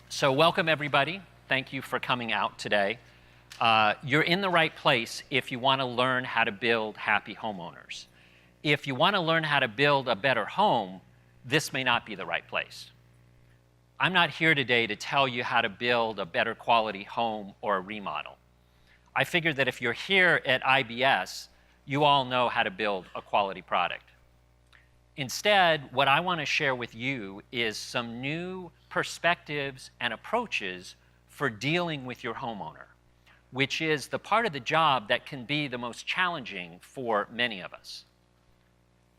So welcome everybody. Thank you for coming out today. You're in the right place if you want to learn how to build happy homeowners. If you want to learn how to build a better home, this may not be the right place. I'm not here today to tell you how to build a better quality home or a remodel. I figured that if you're here at IBS, you all know how to build a quality product. Instead, what I want to share with you is some new perspectives and approaches for dealing with your homeowner, which is the part of the job that can be the most challenging for many of us.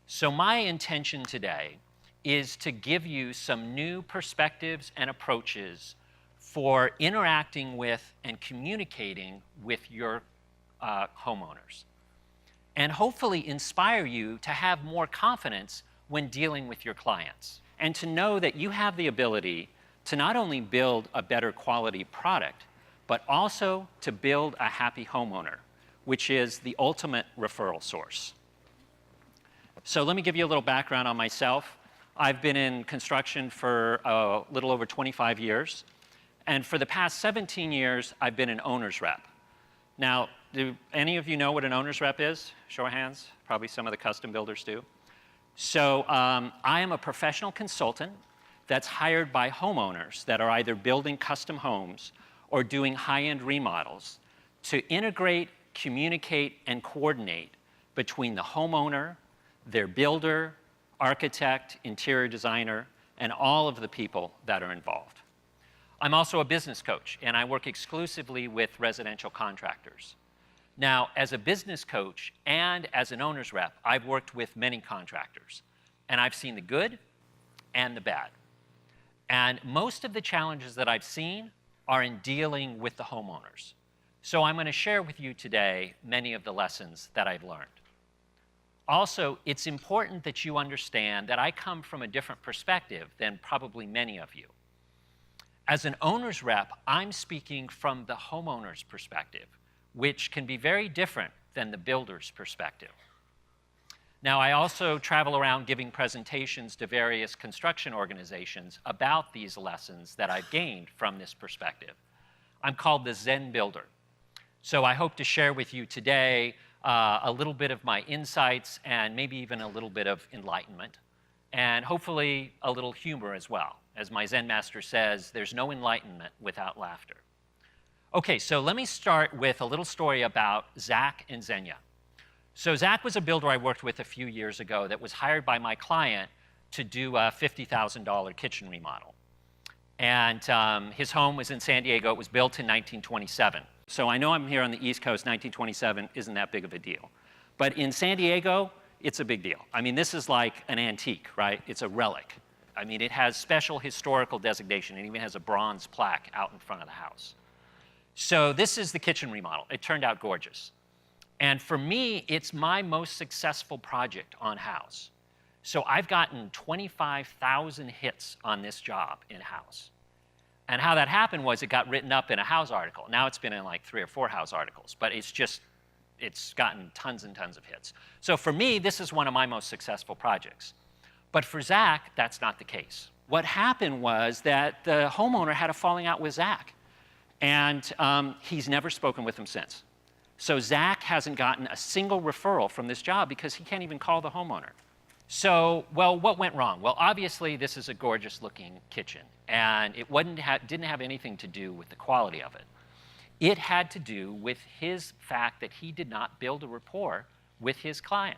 So my intention today is to give you some new perspectives and approaches for interacting with and communicating with your homeowners, and hopefully inspire you to have more confidence when dealing with your clients, and to know that you have the ability to not only build a better quality product, but also to build a happy homeowner, which is the ultimate referral source. So let me give you a little background on myself. I've been in construction for a little over 25 years, and for the past 17 years, I've been an owner's rep. Now, do any of you know what an owner's rep is? Show of hands. Probably some of the custom builders do. So I am a professional consultant that's hired by homeowners that are either building custom homes or doing high-end remodels to integrate, communicate, and coordinate between the homeowner, their builder, architect, interior designer, and all of the people that are involved. I'm also a business coach, and I work exclusively with residential contractors. Now, as a business coach and as an owner's rep, I've worked with many contractors, and I've seen the good and the bad. And most of the challenges that I've seen are in dealing with the homeowners. So I'm going to share with you today many of the lessons that I've learned. Also, it's important that you understand that I come from a different perspective than probably many of you. As an owner's rep, I'm speaking from the homeowner's perspective, which can be very different than the builder's perspective. Now, I also travel around giving presentations to various construction organizations about these lessons that I've gained from this perspective. I'm called the Zen Builder. So I hope to share with you today a little bit of my insights and maybe even a little bit of enlightenment, and hopefully a little humor as well. As my Zen master says, there's no enlightenment without laughter. Okay, so let me start with a little story about Zach and Xenia. So Zach was a builder I worked with a few years ago that was hired by my client to do a $50,000 kitchen remodel. And his home was in San Diego. It was built in 1927. So I know I'm here on the East Coast, 1927 isn't that big of a deal. But in San Diego, it's a big deal. I mean, this is like an antique, right? It's a relic. I mean, it has special historical designation. It even has a bronze plaque out in front of the house. So this is the kitchen remodel. It turned out gorgeous. And for me, it's my most successful project on house. So I've gotten 25,000 hits on this job in-house. And how that happened was it got written up in a house article. Now it's been in like 3 or 4 house articles, but it's gotten tons and tons of hits. So for me, this is one of my most successful projects. But for Zach, that's not the case. What happened was that the homeowner had a falling out with Zach, and he's never spoken with him since. So Zach hasn't gotten a single referral from this job because he can't even call the homeowner. So, well, what went wrong? Well, obviously, this is a gorgeous looking kitchen, and it didn't have anything to do with the quality of it. It had to do with his fact that he did not build a rapport with his client.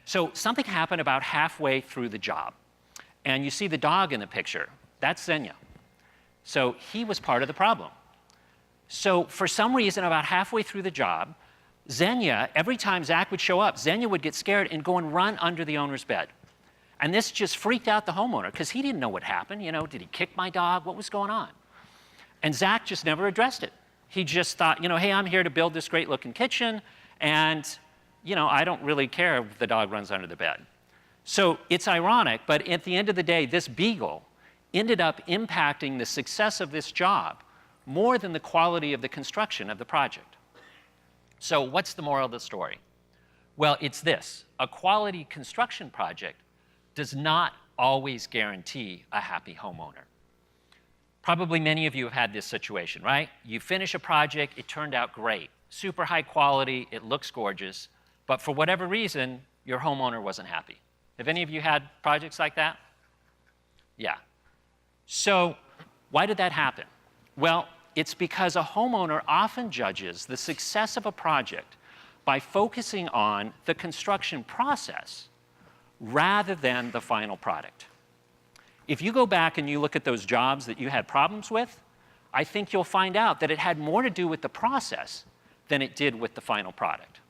So something happened about halfway through the job, and you see the dog in the picture. That's Xenia. So he was part of the problem. So for some reason, about halfway through the job, Xenia, every time Zach would show up, Xenia would get scared and go and run under the owner's bed. And this just freaked out the homeowner because he didn't know what happened. You know, did he kick my dog? What was going on? And Zach just never addressed it. He just thought, you know, hey, I'm here to build this great looking kitchen, and, you know, I don't really care if the dog runs under the bed. So it's ironic, but at the end of the day, this beagle ended up impacting the success of this job more than the quality of the construction of the project. So what's the moral of the story? Well, it's this: a quality construction project does not always guarantee a happy homeowner. Probably many of you have had this situation, right? You finish a project, it turned out great, super high quality, it looks gorgeous, but for whatever reason, your homeowner wasn't happy. Have any of you had projects like that? Yeah. So why did that happen? Well, it's because a homeowner often judges the success of a project by focusing on the construction process rather than the final product. If you go back and you look at those jobs that you had problems with, I think you'll find out that it had more to do with the process than it did with the final product.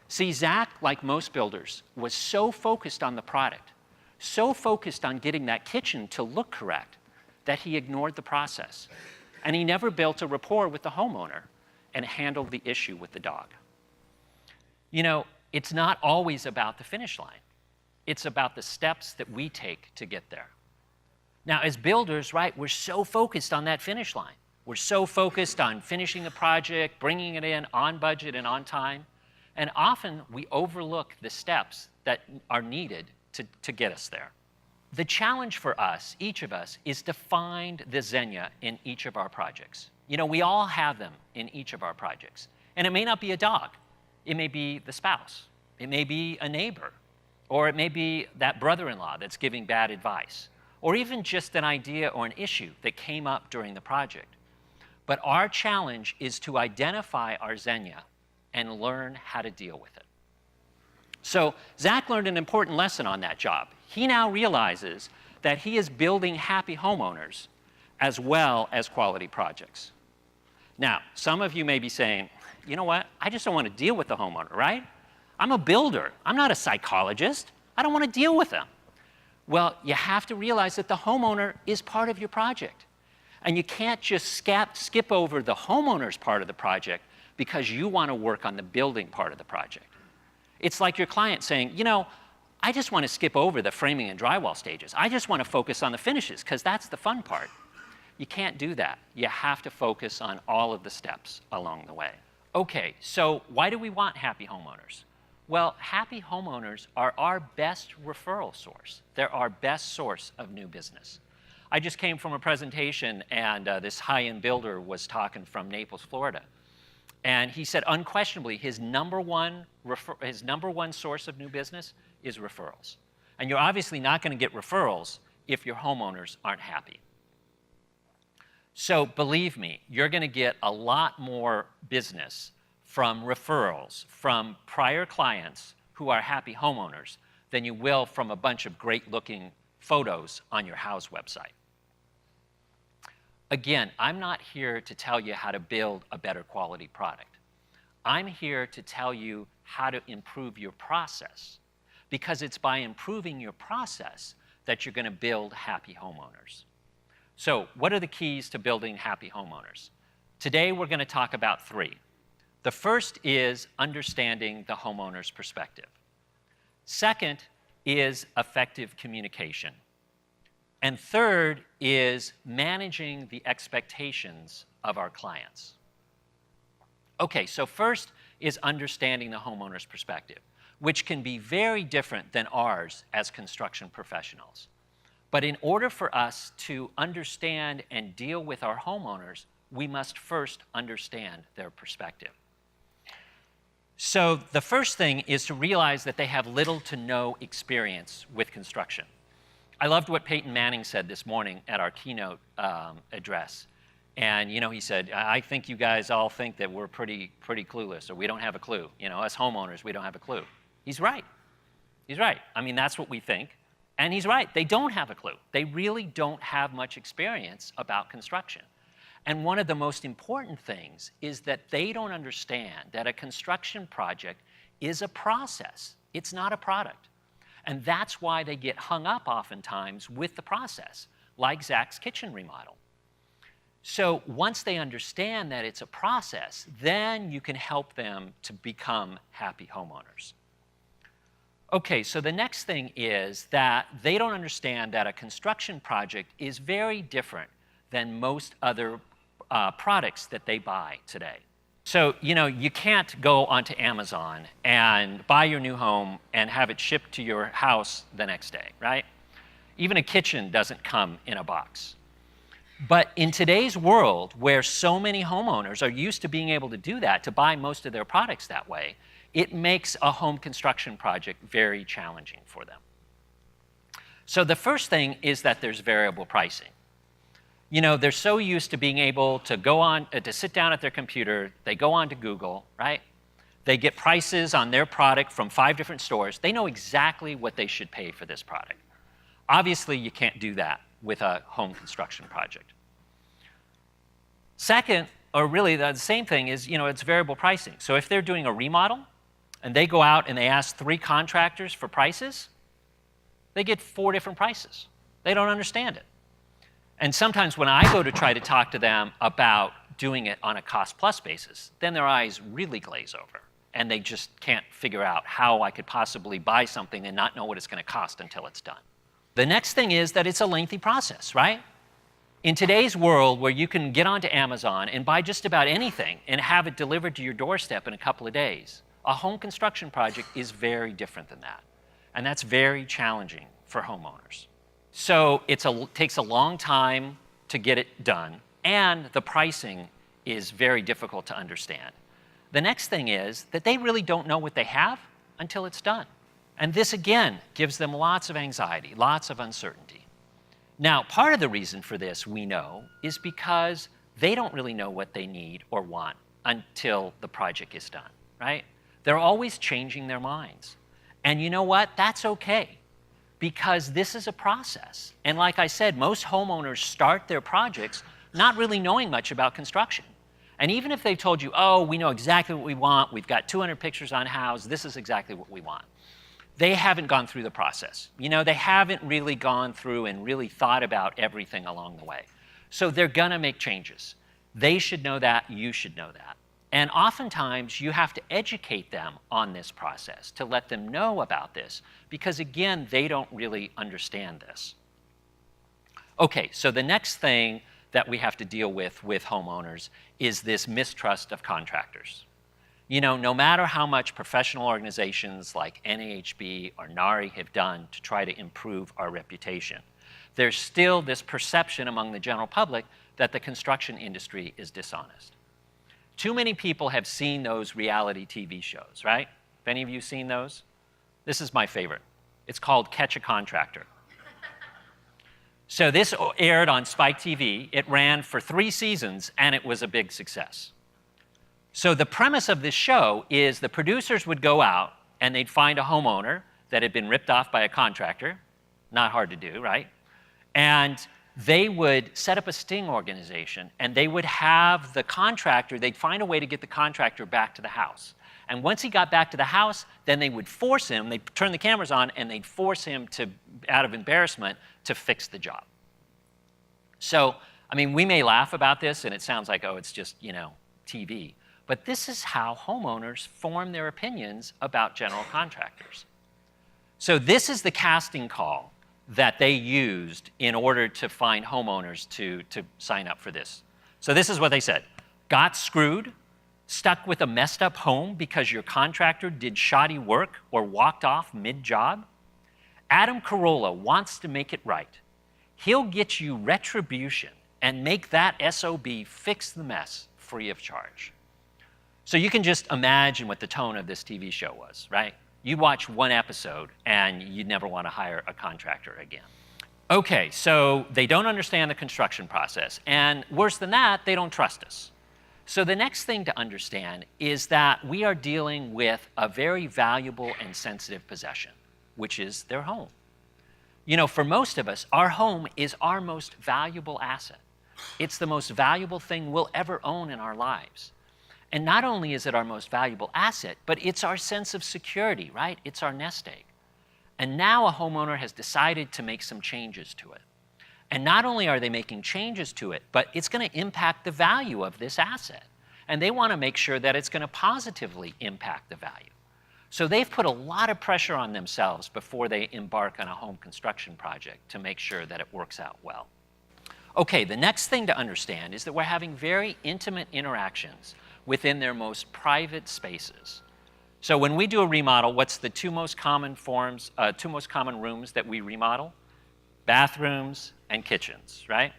See, Zach, like most builders, was so focused on the product, so focused on getting that kitchen to look correct, that he ignored the process. And he never built a rapport with the homeowner and handled the issue with the dog. You know, it's not always about the finish line. It's about the steps that we take to get there. Now, as builders, right, we're so focused on that finish line. We're so focused on finishing the project, bringing it in on budget and on time. And often we overlook the steps that are needed to get us there. The challenge for us, each of us, is to find the Xenia in each of our projects. You know, we all have them in each of our projects. And it may not be a dog. It may be the spouse. It may be a neighbor. Or it may be that brother-in-law that's giving bad advice. Or even just an idea or an issue that came up during the project. But our challenge is to identify our Xenia and learn how to deal with it. So Zach learned an important lesson on that job. He now realizes that he is building happy homeowners as well as quality projects. Now, some of you may be saying, you know what, I just don't want to deal with the homeowner, right? I'm a builder. I'm not a psychologist. I don't want to deal with them. Well, you have to realize that the homeowner is part of your project. And you can't just skip over the homeowner's part of the project because you want to work on the building part of the project. It's like your client saying, you know, I just want to skip over the framing and drywall stages. I just want to focus on the finishes because that's the fun part. You can't do that. You have to focus on all of the steps along the way. Okay, so why do we want happy homeowners? Well, happy homeowners are our best referral source. They're our best source of new business. I just came from a presentation and this high-end builder was talking from Naples, Florida. And he said unquestionably his number one source of new business is referrals. And you're obviously not going to get referrals if your homeowners aren't happy. So believe me, you're going to get a lot more business from referrals from prior clients who are happy homeowners than you will from a bunch of great-looking photos on your house website. Again, I'm not here to tell you how to build a better quality product. I'm here to tell you how to improve your process, because it's by improving your process that you're going to build happy homeowners. So what are the keys to building happy homeowners? Today we're going to talk about 3. The first is understanding the homeowner's perspective. Second is effective communication. And third is managing the expectations of our clients. Okay, so first is understanding the homeowner's perspective, which can be very different than ours as construction professionals. But in order for us to understand and deal with our homeowners, we must first understand their perspective. So the first thing is to realize that they have little to no experience with construction. I loved what Peyton Manning said this morning at our keynote address. And, you know, he said, I think you guys all think that we're pretty clueless, or we don't have a clue. You know, us homeowners, we don't have a clue. He's right. He's right. I mean, that's what we think. And he's right. They don't have a clue. They really don't have much experience about construction. And one of the most important things is that they don't understand that a construction project is a process. It's not a product. And that's why they get hung up oftentimes with the process, like Zach's kitchen remodel. So once they understand that it's a process, then you can help them to become happy homeowners. Okay, so the next thing is that they don't understand that a construction project is very different than most other products that they buy today. So, you know, you can't go onto Amazon and buy your new home and have it shipped to your house the next day, right? Even a kitchen doesn't come in a box. But in today's world, where so many homeowners are used to being able to do that, to buy most of their products that way, it makes a home construction project very challenging for them. So the first thing is that there's variable pricing. You know, they're so used to being able to go on, to sit down at their computer, they go on to Google, right? They get prices on their product from 5 different stores. They know exactly what they should pay for this product. Obviously, you can't do that with a home construction project. Second, or really the same thing is, you know, it's variable pricing. So if they're doing a remodel and they go out and they ask 3 contractors for prices, they get 4 different prices. They don't understand it. And sometimes when I go to try to talk to them about doing it on a cost-plus basis, then their eyes really glaze over, and they just can't figure out how I could possibly buy something and not know what it's going to cost until it's done. The next thing is that it's a lengthy process, right? In today's world where you can get onto Amazon and buy just about anything and have it delivered to your doorstep in a couple of days, a home construction project is very different than that. And that's very challenging for homeowners. So it takes a long time to get it done, and the pricing is very difficult to understand. The next thing is that they really don't know what they have until it's done. And this, again, gives them lots of anxiety, lots of uncertainty. Now, part of the reason for this, we know, is because they don't really know what they need or want until the project is done, right? They're always changing their minds. And you know what? That's okay, because this is a process. And like I said, most homeowners start their projects not really knowing much about construction. And even if they've told you, oh, we know exactly what we want, we've got 200 pictures on house, this is exactly what we want, they haven't gone through the process. You know, they haven't really gone through and really thought about everything along the way. So they're gonna make changes. They should know that, you should know that. And oftentimes, you have to educate them on this process to let them know about this, because again, they don't really understand this. Okay, so the next thing that we have to deal with homeowners is this mistrust of contractors. You know, no matter how much professional organizations like NAHB or NARI have done to try to improve our reputation, there's still this perception among the general public that the construction industry is dishonest. Too many people have seen those reality TV shows, right? Have any of you seen those? This is my favorite. It's called Catch a Contractor. So this aired on Spike TV. It ran for 3 seasons, and it was a big success. So the premise of this show is the producers would go out, and they'd find a homeowner that had been ripped off by a contractor. Not hard to do, right? And they would set up a sting organization, and they would have the contractor, they'd find a way to get the contractor back to the house. And once he got back to the house, then they would force him, they'd turn the cameras on, and they'd force him to, out of embarrassment, to fix the job. So, I mean, we may laugh about this, and it sounds like, oh, it's just, you know, TV. But this is how homeowners form their opinions about general contractors. So this is the casting call that they used in order to find homeowners to sign up for this. So this is what they said. Got screwed, stuck with a messed up home because your contractor did shoddy work or walked off mid-job? Adam Carolla wants to make it right. He'll get you retribution and make that SOB fix the mess free of charge. So you can just imagine what the tone of this TV show was, right? You watch 1 episode and you'd never want to hire a contractor again. Okay, so they don't understand the construction process, and worse than that, they don't trust us. So the next thing to understand is that we are dealing with a very valuable and sensitive possession, which is their home. You know, for most of us, our home is our most valuable asset. It's the most valuable thing we'll ever own in our lives. And not only is it our most valuable asset, but it's our sense of security, right? It's our nest egg. And now a homeowner has decided to make some changes to it. And not only are they making changes to it, but it's going to impact the value of this asset. And they want to make sure that it's going to positively impact the value. So they've put a lot of pressure on themselves before they embark on a home construction project to make sure that it works out well. Okay, the next thing to understand is that we're having very intimate interactions within their most private spaces. So when we do a remodel, what's the 2 most common rooms that we remodel? Bathrooms and kitchens, right?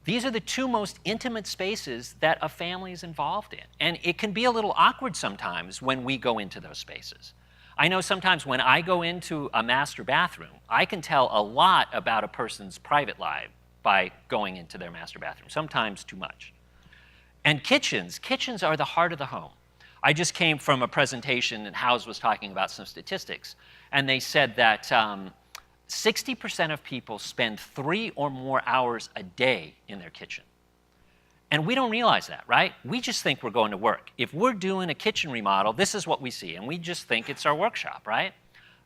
These are the two most intimate spaces that a family is involved in. And it can be a little awkward sometimes when we go into those spaces. I know sometimes when I go into a master bathroom, I can tell a lot about a person's private life by going into their master bathroom, sometimes too much. And kitchens are the heart of the home. I just came from a presentation and House was talking about some statistics, and they said that 60% of people spend 3 or more hours a day in their kitchen. And we don't realize that, right? We just think we're going to work. If we're doing a kitchen remodel, this is what we see, and we just think it's our workshop, right?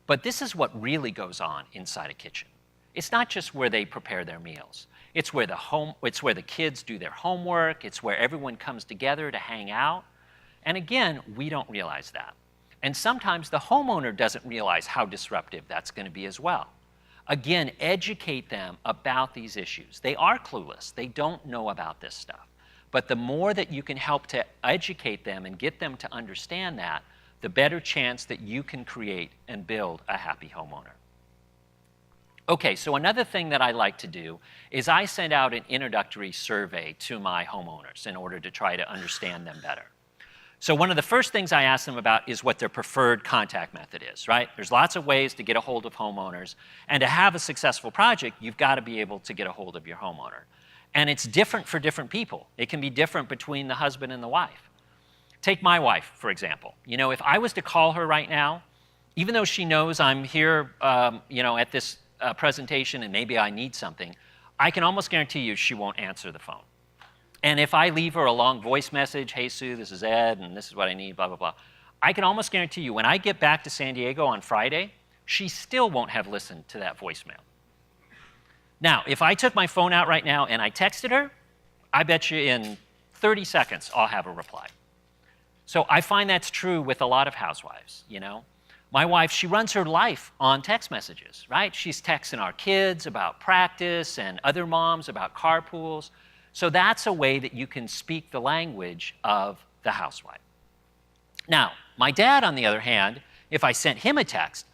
But this is what really goes on inside a kitchen. It's not just where they prepare their meals. It's where the kids do their homework. It's where everyone comes together to hang out. And again, we don't realize that. And sometimes the homeowner doesn't realize how disruptive that's going to be as well. Again, educate them about these issues. They are clueless. They don't know about this stuff. But the more that you can help to educate them and get them to understand that, the better chance that you can create and build a happy homeowner. Okay, so another thing that I like to do is I send out an introductory survey to my homeowners in order to try to understand them better. So one of the first things I ask them about is what their preferred contact method is, right? There's lots of ways to get a hold of homeowners, and to have a successful project, you've got to be able to get a hold of your homeowner. And it's different for different people. It can be different between the husband and the wife. Take my wife, for example. You know, if I was to call her right now, even though she knows I'm here, at this presentation and maybe I need something, I can almost guarantee you she won't answer the phone. And if I leave her a long voice message, hey Sue, this is Ed, and this is what I need, blah, blah, blah, I can almost guarantee you when I get back to San Diego on Friday, she still won't have listened to that voicemail. Now, if I took my phone out right now and I texted her, I bet you in 30 seconds I'll have a reply. So I find that's true with a lot of housewives, you know. My wife, she runs her life on text messages, right? She's texting our kids about practice and other moms about carpools. So that's a way that you can speak the language of the housewife. Now, my dad, on the other hand, if I sent him a text,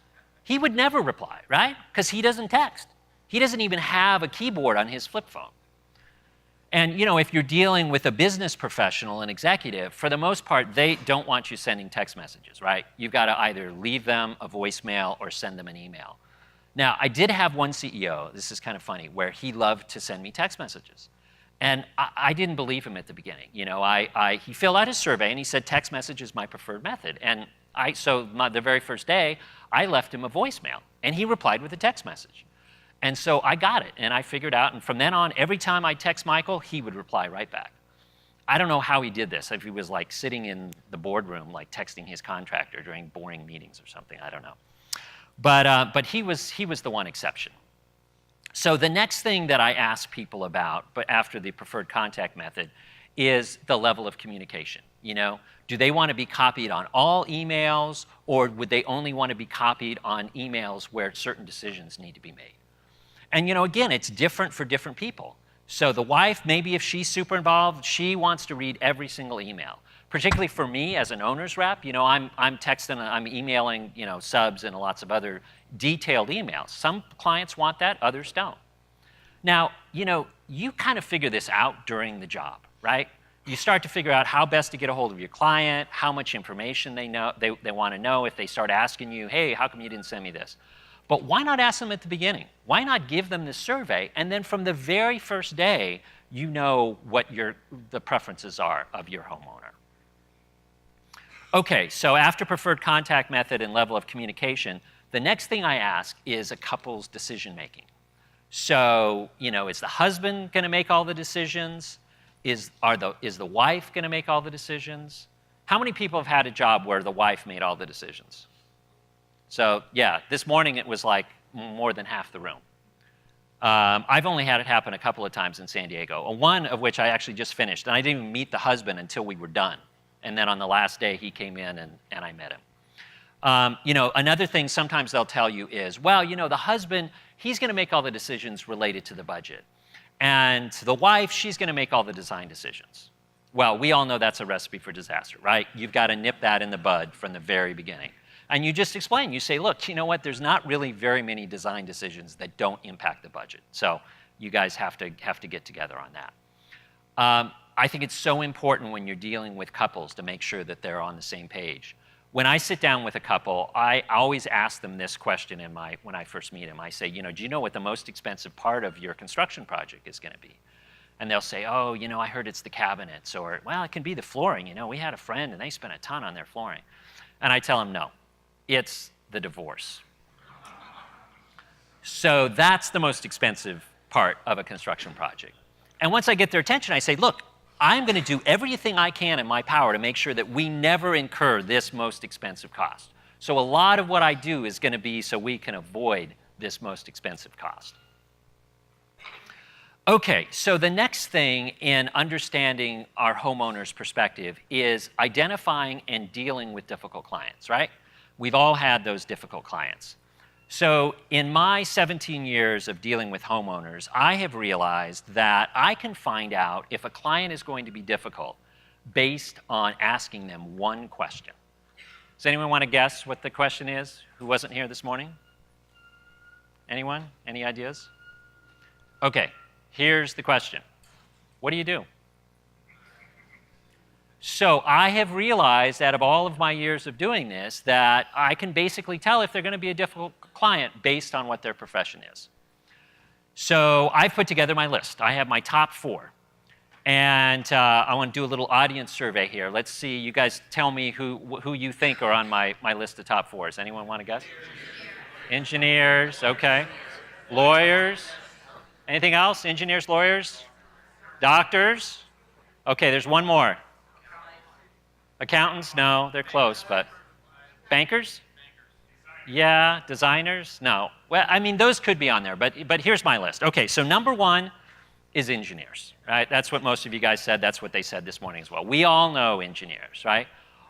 he would never reply, right? Because he doesn't text. He doesn't even have a keyboard on his flip phone. And you know, if you're dealing with a business professional, an executive, for the most part, they don't want you sending text messages, right? You've got to either leave them a voicemail or send them an email. Now, I did have one CEO, this is kind of funny, where he loved to send me text messages. And I didn't believe him at the beginning. You know, he filled out his survey and he said text message is my preferred method. And the very first day, I left him a voicemail and he replied with a text message. And so I got it, and I figured out, and from then on, every time I text Michael, he would reply right back. I don't know how he did this, if he was like sitting in the boardroom, like texting his contractor during boring meetings or something, I don't know. But he was the one exception. So the next thing that I ask people about, but after the preferred contact method, is the level of communication. You know, do they want to be copied on all emails, or would they only want to be copied on emails where certain decisions need to be made? And you know, again, it's different for different people. So the wife, maybe if she's super involved, she wants to read every single email. Particularly for me as an owner's rep, you know, I'm texting, I'm emailing, you know, subs and lots of other detailed emails. Some clients want that, others don't. Now, you know, you kind of figure this out during the job, right? You start to figure out how best to get a hold of your client, how much information they want to know. If they start asking you, hey, how come you didn't send me this? But why not ask them at the beginning? Why not give them this survey, and then from the very first day, you know what the preferences are of your homeowner. Okay, so after preferred contact method and level of communication, the next thing I ask is a couple's decision making. So, you know, is the husband going to make all the decisions? Is the wife going to make all the decisions? How many people have had a job where the wife made all the decisions? So yeah, this morning it was like more than half the room. I've only had it happen a couple of times in San Diego, one of which I actually just finished, and I didn't even meet the husband until we were done. And then on the last day, he came in and I met him. You know, another thing sometimes they'll tell you is, well, you know, the husband, he's going to make all the decisions related to the budget. And the wife, she's going to make all the design decisions. Well, we all know that's a recipe for disaster, right? You've got to nip that in the bud from the very beginning. And you just explain, you say, look, you know what, there's not really very many design decisions that don't impact the budget. So, you guys have to get together on that. I think it's so important when you're dealing with couples to make sure that they're on the same page. When I sit down with a couple, I always ask them this question when I first meet them. I say, do you know what the most expensive part of your construction project is going to be? And they'll say, oh, I heard it's the cabinets, or, well, it can be the flooring. We had a friend and they spent a ton on their flooring. And I tell them, no, it's the divorce. So that's the most expensive part of a construction project. And once I get their attention, I say, look, I'm going to do everything I can in my power to make sure that we never incur this most expensive cost. So a lot of what I do is going to be so we can avoid this most expensive cost. Okay, so the next thing in understanding our homeowner's perspective is identifying and dealing with difficult clients, right? We've all had those difficult clients. So in my 17 years of dealing with homeowners, I have realized that I can find out if a client is going to be difficult based on asking them one question. Does anyone want to guess what the question is? Who wasn't here this morning? Anyone? Any ideas? Okay, here's the question. What do you do? So I have realized out of all of my years of doing this that I can basically tell if they're going to be a difficult client based on what their profession is. So I've put together my list. I have my top 4. And I want to do a little audience survey here. Let's see, you guys tell me who you think are on my list of top 4s. Anyone want to guess? Engineers, okay. Lawyers. Anything else? Engineers, lawyers? Doctors? Okay, there's one more. Accountants? No, they're close, but bankers? Yeah, designers? No. Well, I mean, those could be on there, but here's my list. Okay, so number 1 is engineers, right? That's what most of you guys said. That's what they said this morning as well. We all know engineers, right?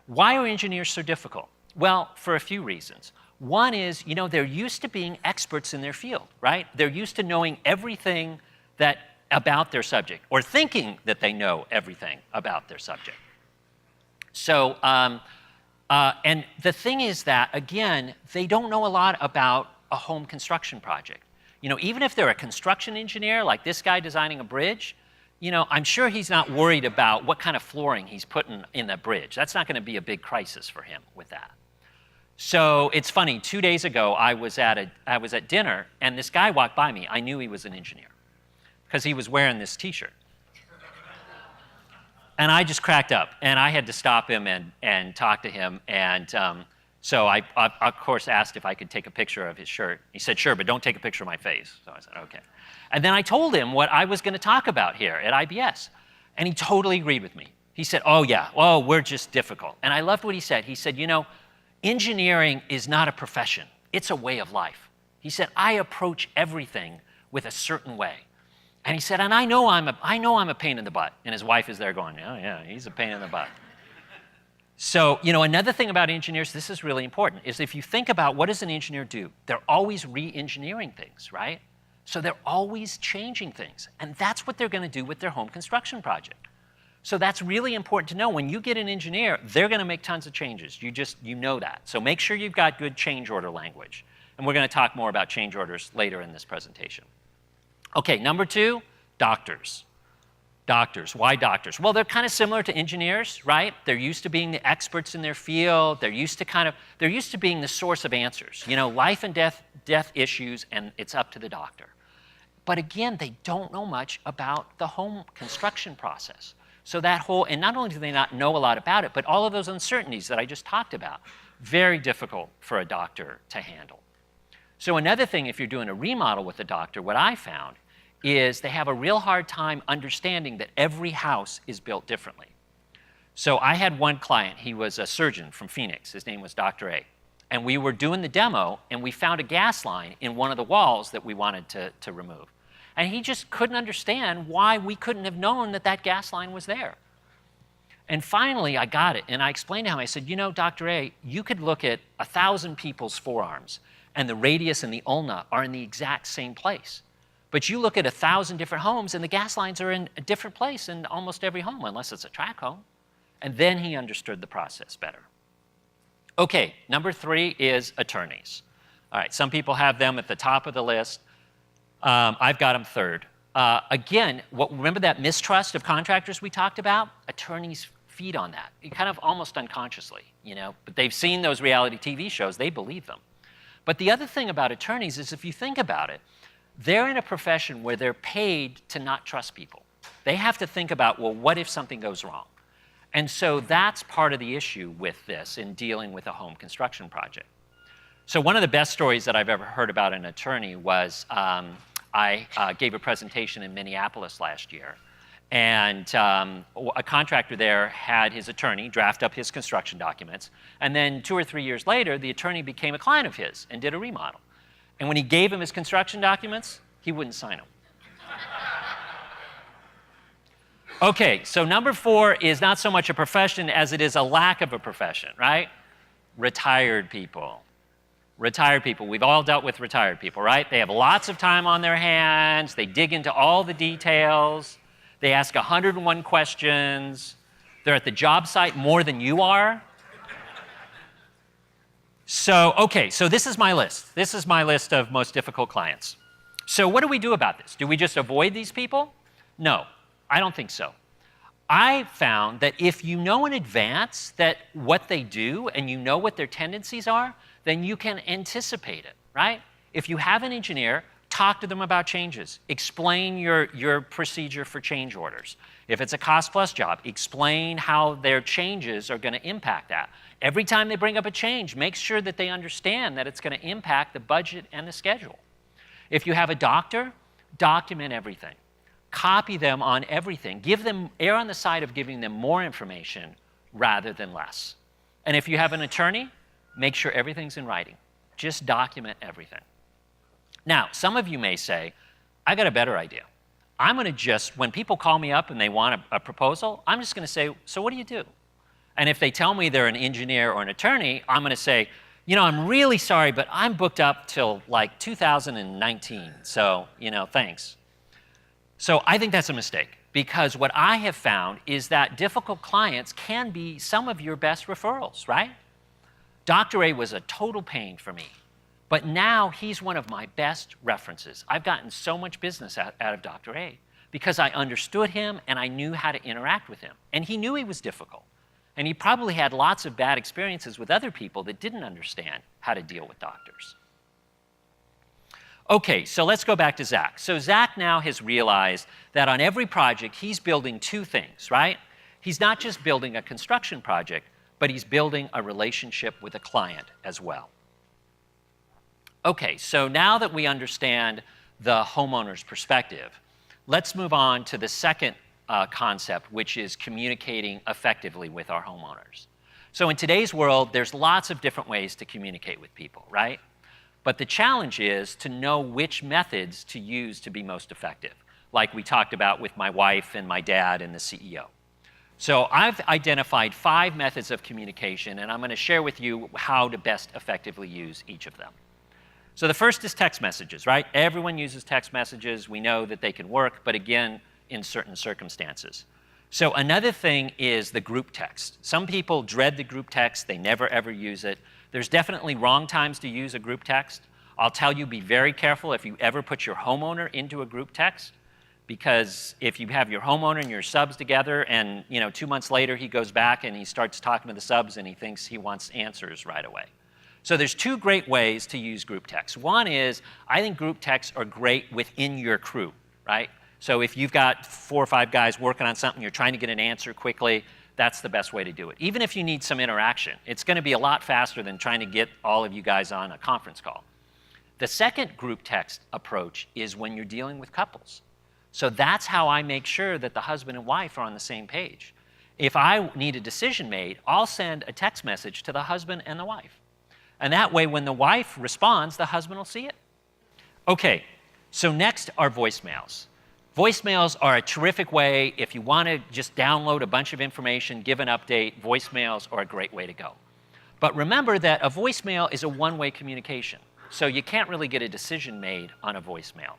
Why are engineers so difficult? Well, for a few reasons. One is, they're used to being experts in their field, right? They're used to knowing everything about their subject, or thinking that they know everything about their subject. So, and the thing is that, again, they don't know a lot about a home construction project. Even if they're a construction engineer, like this guy designing a bridge, I'm sure he's not worried about what kind of flooring he's putting in the bridge. That's not going to be a big crisis for him with that. So it's funny, 2 days ago, I was at dinner, and this guy walked by me. I knew he was an engineer because he was wearing this T-shirt. And I just cracked up, and I had to stop him and talk to him. And so I, of course, asked if I could take a picture of his shirt. He said, sure, but don't take a picture of my face. So I said, okay. And then I told him what I was going to talk about here at IBS. And he totally agreed with me. He said, oh, yeah, we're just difficult. And I loved what he said. He said, engineering is not a profession. It's a way of life. He said, I approach everything with a certain way. And he said, and I know I'm a pain in the butt. And his wife is there going, oh, yeah, he's a pain in the butt. So, another thing about engineers, this is really important, is if you think about what does an engineer do, they're always re-engineering things, right? So they're always changing things. And that's what they're going to do with their home construction project. So that's really important to know. When you get an engineer, they're going to make tons of changes. You know that. So make sure you've got good change order language. And we're going to talk more about change orders later in this presentation. Okay, number 2, doctors. Doctors. Why doctors? Well, they're kind of similar to engineers, right? They're used to being the experts in their field. They're used to being the source of answers. Life and death issues, and it's up to the doctor. But again, they don't know much about the home construction process. So and not only do they not know a lot about it, but all of those uncertainties that I just talked about, very difficult for a doctor to handle. So another thing, if you're doing a remodel with a doctor, what I found is they have a real hard time understanding that every house is built differently. So I had one client, he was a surgeon from Phoenix, his name was Dr. A. And we were doing the demo, and we found a gas line in one of the walls that we wanted to remove. And he just couldn't understand why we couldn't have known that gas line was there. And finally, I got it, and I explained to him, I said, Dr. A, you could look at 1,000 people's forearms, and the radius and the ulna are in the exact same place. But you look at 1,000 different homes, and the gas lines are in a different place in almost every home, unless it's a tract home. And then he understood the process better. Okay, number 3 is attorneys. All right, some people have them at the top of the list. I've got them third. Again, remember that mistrust of contractors we talked about? Attorneys feed on that, kind of almost unconsciously, but they've seen those reality TV shows, they believe them. But the other thing about attorneys is if you think about it, they're in a profession where they're paid to not trust people. They have to think about, well, what if something goes wrong? And so that's part of the issue with this in dealing with a home construction project. So one of the best stories that I've ever heard about an attorney was I gave a presentation in Minneapolis last year. And a contractor there had his attorney draft up his construction documents. And then 2 or 3 years later, the attorney became a client of his and did a remodel. And when he gave him his construction documents, he wouldn't sign them. Okay, so number 4 is not so much a profession as it is a lack of a profession, right? Retired people. Retired people. We've all dealt with retired people, right? They have lots of time on their hands. They dig into all the details. They ask 101 questions. They're at the job site more than you are. So, okay, so this is my list. This is my list of most difficult clients. So what do we do about this? Do we just avoid these people? No, I don't think so. I found that if you know in advance that what they do and you know what their tendencies are, then you can anticipate it, right? If you have an engineer, talk to them about changes. Explain your procedure for change orders. If it's a cost-plus job, explain how their changes are going to impact that. Every time they bring up a change, make sure that they understand that it's going to impact the budget and the schedule. If you have a doctor, document everything. Copy them on everything. Err on the side of giving them more information rather than less. And if you have an attorney, make sure everything's in writing. Just document everything. Now, some of you may say, I got a better idea. I'm going to when people call me up and they want a proposal, I'm just going to say, so what do you do? And if they tell me they're an engineer or an attorney, I'm going to say, I'm really sorry, but I'm booked up till like 2019. So, thanks. So I think that's a mistake because what I have found is that difficult clients can be some of your best referrals, right? Dr. A was a total pain for me, but now he's one of my best references. I've gotten so much business out of Dr. A because I understood him and I knew how to interact with him. And he knew he was difficult. And he probably had lots of bad experiences with other people that didn't understand how to deal with doctors. Okay, so let's go back to Zach. So Zach now has realized that on every project, he's building 2 things, right? He's not just building a construction project, but he's building a relationship with a client as well. Okay, so now that we understand the homeowner's perspective, let's move on to the second concept, which is communicating effectively with our homeowners. So in today's world, there's lots of different ways to communicate with people, right? But the challenge is to know which methods to use to be most effective, like we talked about with my wife and my dad and the CEO. So I've identified 5 methods of communication, and I'm going to share with you how to best effectively use each of them. So the first is text messages, right? Everyone uses text messages. We know that they can work, but again, in certain circumstances. So another thing is the group text. Some people dread the group text. They never, ever use it. There's definitely wrong times to use a group text. I'll tell you, be very careful if you ever put your homeowner into a group text, because if you have your homeowner and your subs together and 2 months later he goes back and he starts talking to the subs and he thinks he wants answers right away. So there's 2 great ways to use group text. One is, I think group texts are great within your crew, right? So if you've got 4 or 5 guys working on something, you're trying to get an answer quickly, that's the best way to do it. Even if you need some interaction, it's going to be a lot faster than trying to get all of you guys on a conference call. The second group text approach is when you're dealing with couples. So that's how I make sure that the husband and wife are on the same page. If I need a decision made, I'll send a text message to the husband and the wife. And that way, when the wife responds, the husband will see it. Okay, so next are voicemails. Voicemails are a terrific way. If you want to just download a bunch of information, give an update, voicemails are a great way to go. But remember that a voicemail is a one-way communication, so you can't really get a decision made on a voicemail.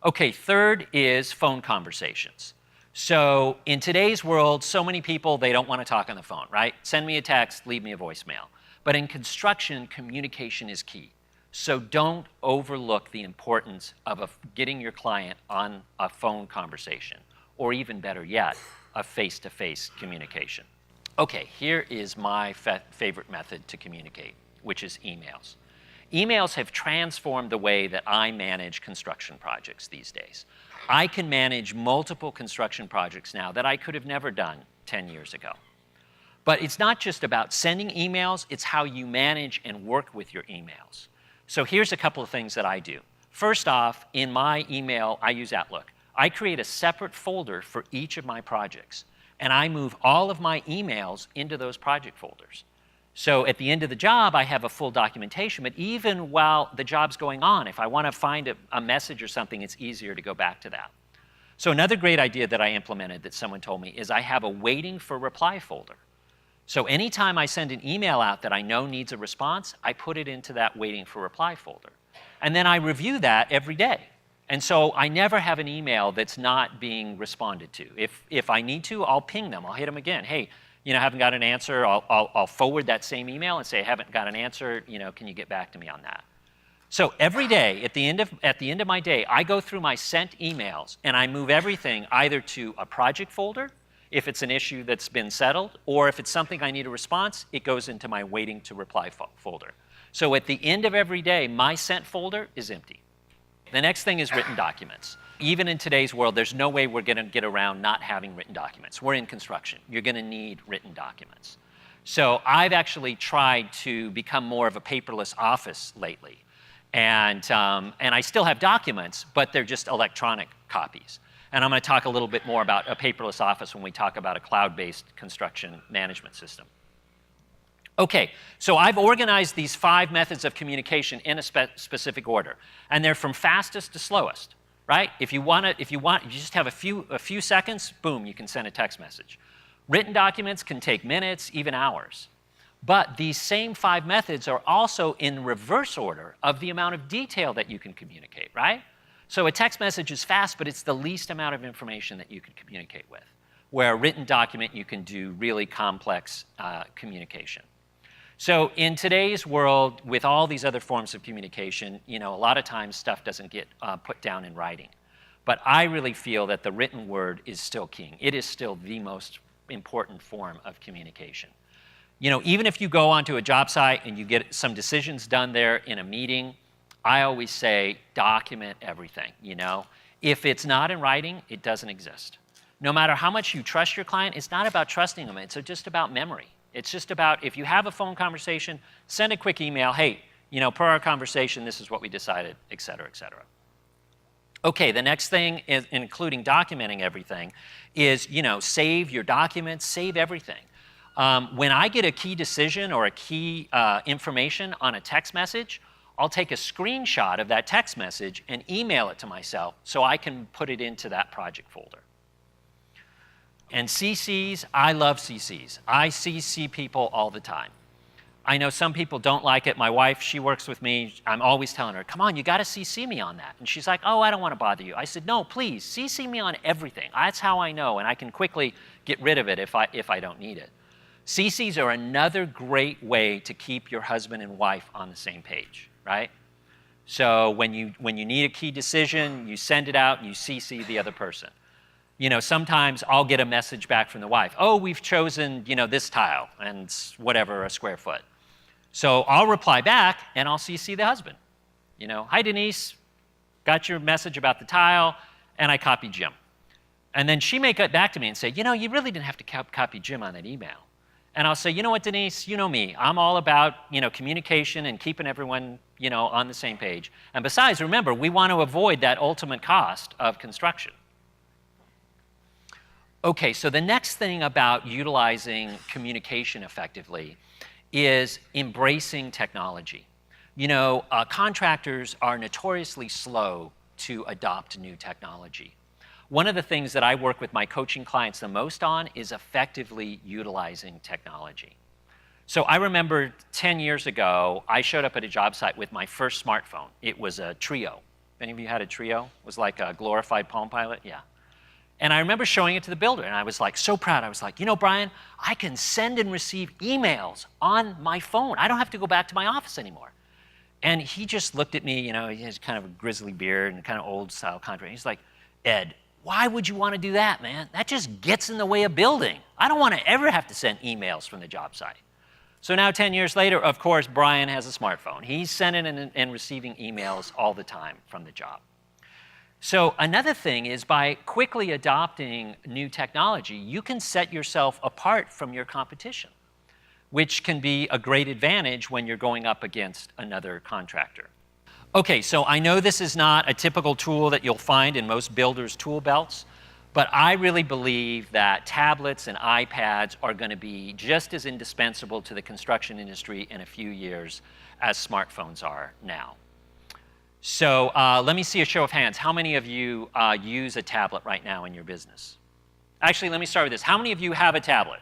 Okay, third is phone conversations. So in today's world, so many people, they don't want to talk on the phone, right? Send me a text, leave me a voicemail. But in construction, communication is key. So don't overlook the importance of getting your client on a phone conversation, or even better yet, a face-to-face communication. Okay, here is my favorite method to communicate, which is emails. Emails have transformed the way that I manage construction projects these days. I can manage multiple construction projects now that I could have never done 10 years ago. But it's not just about sending emails, it's how you manage and work with your emails. So here's a couple of things that I do. First off, in my email, I use Outlook. I create a separate folder for each of my projects, and I move all of my emails into those project folders. So at the end of the job, I have a full documentation, but even while the job's going on, if I want to find a message or something, it's easier to go back to that. So another great idea that I implemented that someone told me is I have a waiting for reply folder. So anytime I send an email out that I know needs a response, I put it into that waiting for reply folder. And then I review that every day. And so I never have an email that's not being responded to. If I need to, I'll ping them. I'll hit them again. Hey, haven't got an answer. I'll forward that same email and say, haven't got an answer. Can you get back to me on that? So every day, at the end of my day, I go through my sent emails and I move everything either to a project folder, if it's an issue that's been settled, or if it's something I need a response, it goes into my waiting to reply folder. So at the end of every day, my sent folder is empty. The next thing is written documents. Even in today's world, there's no way we're going to get around not having written documents. We're in construction. You're going to need written documents. So I've actually tried to become more of a paperless office lately. And I still have documents, but they're just electronic copies. And I'm going to talk a little bit more about a paperless office when we talk about a cloud-based construction management system. Okay, so I've organized these 5 methods of communication in a specific order, and they're from fastest to slowest, right? If you just have a few seconds, boom, you can send a text message. Written documents can take minutes, even hours. But these same 5 methods are also in reverse order of the amount of detail that you can communicate, right? So a text message is fast, but it's the least amount of information that you can communicate with. Where a written document, you can do really complex communication. So in today's world, with all these other forms of communication, a lot of times stuff doesn't get put down in writing. But I really feel that the written word is still king. It is still the most important form of communication. Even if you go onto a job site and you get some decisions done there in a meeting, I always say document everything, If it's not in writing, it doesn't exist. No matter how much you trust your client, it's not about trusting them, it's just about memory. It's just about, if you have a phone conversation, send a quick email, hey, per our conversation, this is what we decided, et cetera, et cetera. Okay, the next thing, is, including documenting everything, is, save your documents, save everything. When I get a key decision or a key information on a text message, I'll take a screenshot of that text message and email it to myself so I can put it into that project folder. And CCs, I love CCs. I CC people all the time. I know some people don't like it. My wife, she works with me. I'm always telling her, come on, you got to CC me on that. And she's like, oh, I don't want to bother you. I said, no, please, CC me on everything. That's how I know, and I can quickly get rid of it if I don't need it. CCs are another great way to keep your husband and wife on the same page, right? So when you need a key decision, you send it out and you CC the other person. Sometimes I'll get a message back from the wife. Oh, we've chosen, this tile and whatever, a square foot. So I'll reply back and I'll CC the husband. Hi, Denise, got your message about the tile, and I copied Jim. And then she may get back to me and say, you really didn't have to copy Jim on that email. And I'll say, you know what, Denise, you know me. I'm all about, communication and keeping everyone, on the same page. And besides, remember, we want to avoid that ultimate cost of construction. Okay, so the next thing about utilizing communication effectively is embracing technology. Contractors are notoriously slow to adopt new technology. One of the things that I work with my coaching clients the most on is effectively utilizing technology. So I remember 10 years ago, I showed up at a job site with my first smartphone. It was a Trio. Any of you had a Trio? It was like a glorified Palm Pilot? Yeah. And I remember showing it to the builder, and I was like so proud. I was like, Brian, I can send and receive emails on my phone. I don't have to go back to my office anymore. And he just looked at me, he has kind of a grizzly beard and kind of old style contract. He's like, Ed, why would you want to do that, man? That just gets in the way of building. I don't want to ever have to send emails from the job site. So now 10 years later, of course, Brian has a smartphone. He's sending and receiving emails all the time from the job. So another thing is by quickly adopting new technology, you can set yourself apart from your competition, which can be a great advantage when you're going up against another contractor. Okay, so I know this is not a typical tool that you'll find in most builders' tool belts, but I really believe that tablets and iPads are going to be just as indispensable to the construction industry in a few years as smartphones are now. So let me see a show of hands. How many of you use a tablet right now in your business? Actually, let me start with this. How many of you have a tablet?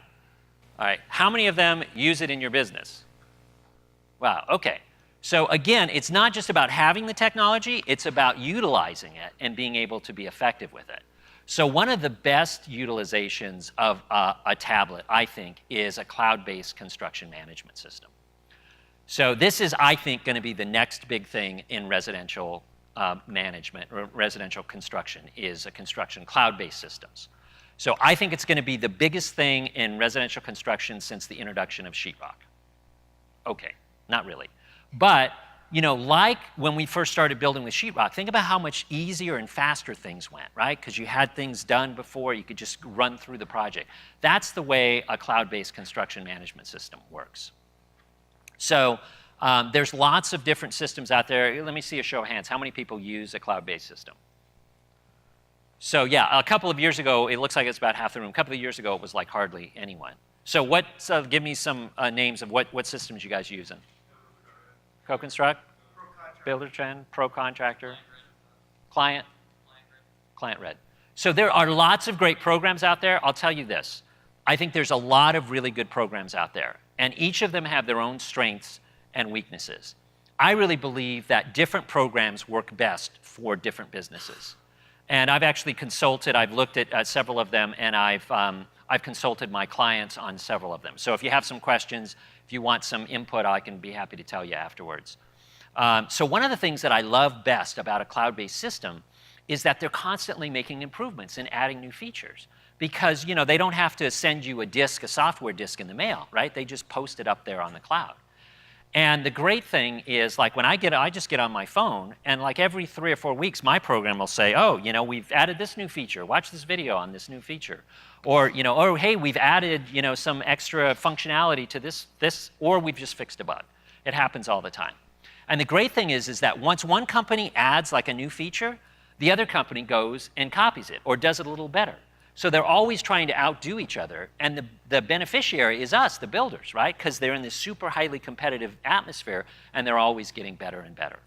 All right. How many of them use it in your business? Wow, okay. So again, it's not just about having the technology, it's about utilizing it and being able to be effective with it. So one of the best utilizations of a tablet, I think, is a cloud-based construction management system. So this is, I think, going to be the next big thing in residential management or residential construction is a construction cloud-based systems. So I think it's going to be the biggest thing in residential construction since the introduction of sheetrock. Okay, not really. But, like when we first started building with sheetrock, think about how much easier and faster things went, right? Because you had things done before, you could just run through the project. That's the way a cloud-based construction management system works. So there's lots of different systems out there. Let me see a show of hands. How many people use a cloud-based system? So yeah, a couple of years ago, it looks like it's about half the room. A couple of years ago, it was like hardly anyone. So give me some names of what systems you guys using. Co-construct, Builder-Trend, Pro Contractor, Client Red. So there are lots of great programs out there. I'll tell you this. I think there's a lot of really good programs out there, and each of them have their own strengths and weaknesses. I really believe that different programs work best for different businesses. And I've actually consulted, I've looked at several of them, and I've consulted my clients on several of them. So if you have some questions, if you want some input, I can be happy to tell you afterwards. So one of the things that I love best about a cloud-based system is that they're constantly making improvements and adding new features. Because they don't have to send you a software disk in the mail, right? They just post it up there on the cloud. And the great thing is, like I just get on my phone, and like every 3 or 4 weeks, my program will say, oh, we've added this new feature. Watch this video on this new feature. Or, oh, hey, we've added, some extra functionality to this, or we've just fixed a bug. It happens all the time. And the great thing is that once one company adds like a new feature, the other company goes and copies it or does it a little better. So they're always trying to outdo each other, and the beneficiary is us, the builders, right? Because they're in this super highly competitive atmosphere, and they're always getting better and better.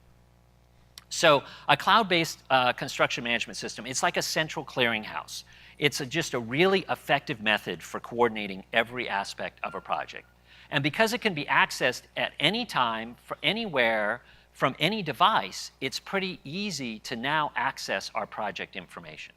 So a cloud-based construction management system, it's like a central clearinghouse. It's just a really effective method for coordinating every aspect of a project. And because it can be accessed at any time, for anywhere, from any device, it's pretty easy to now access our project information.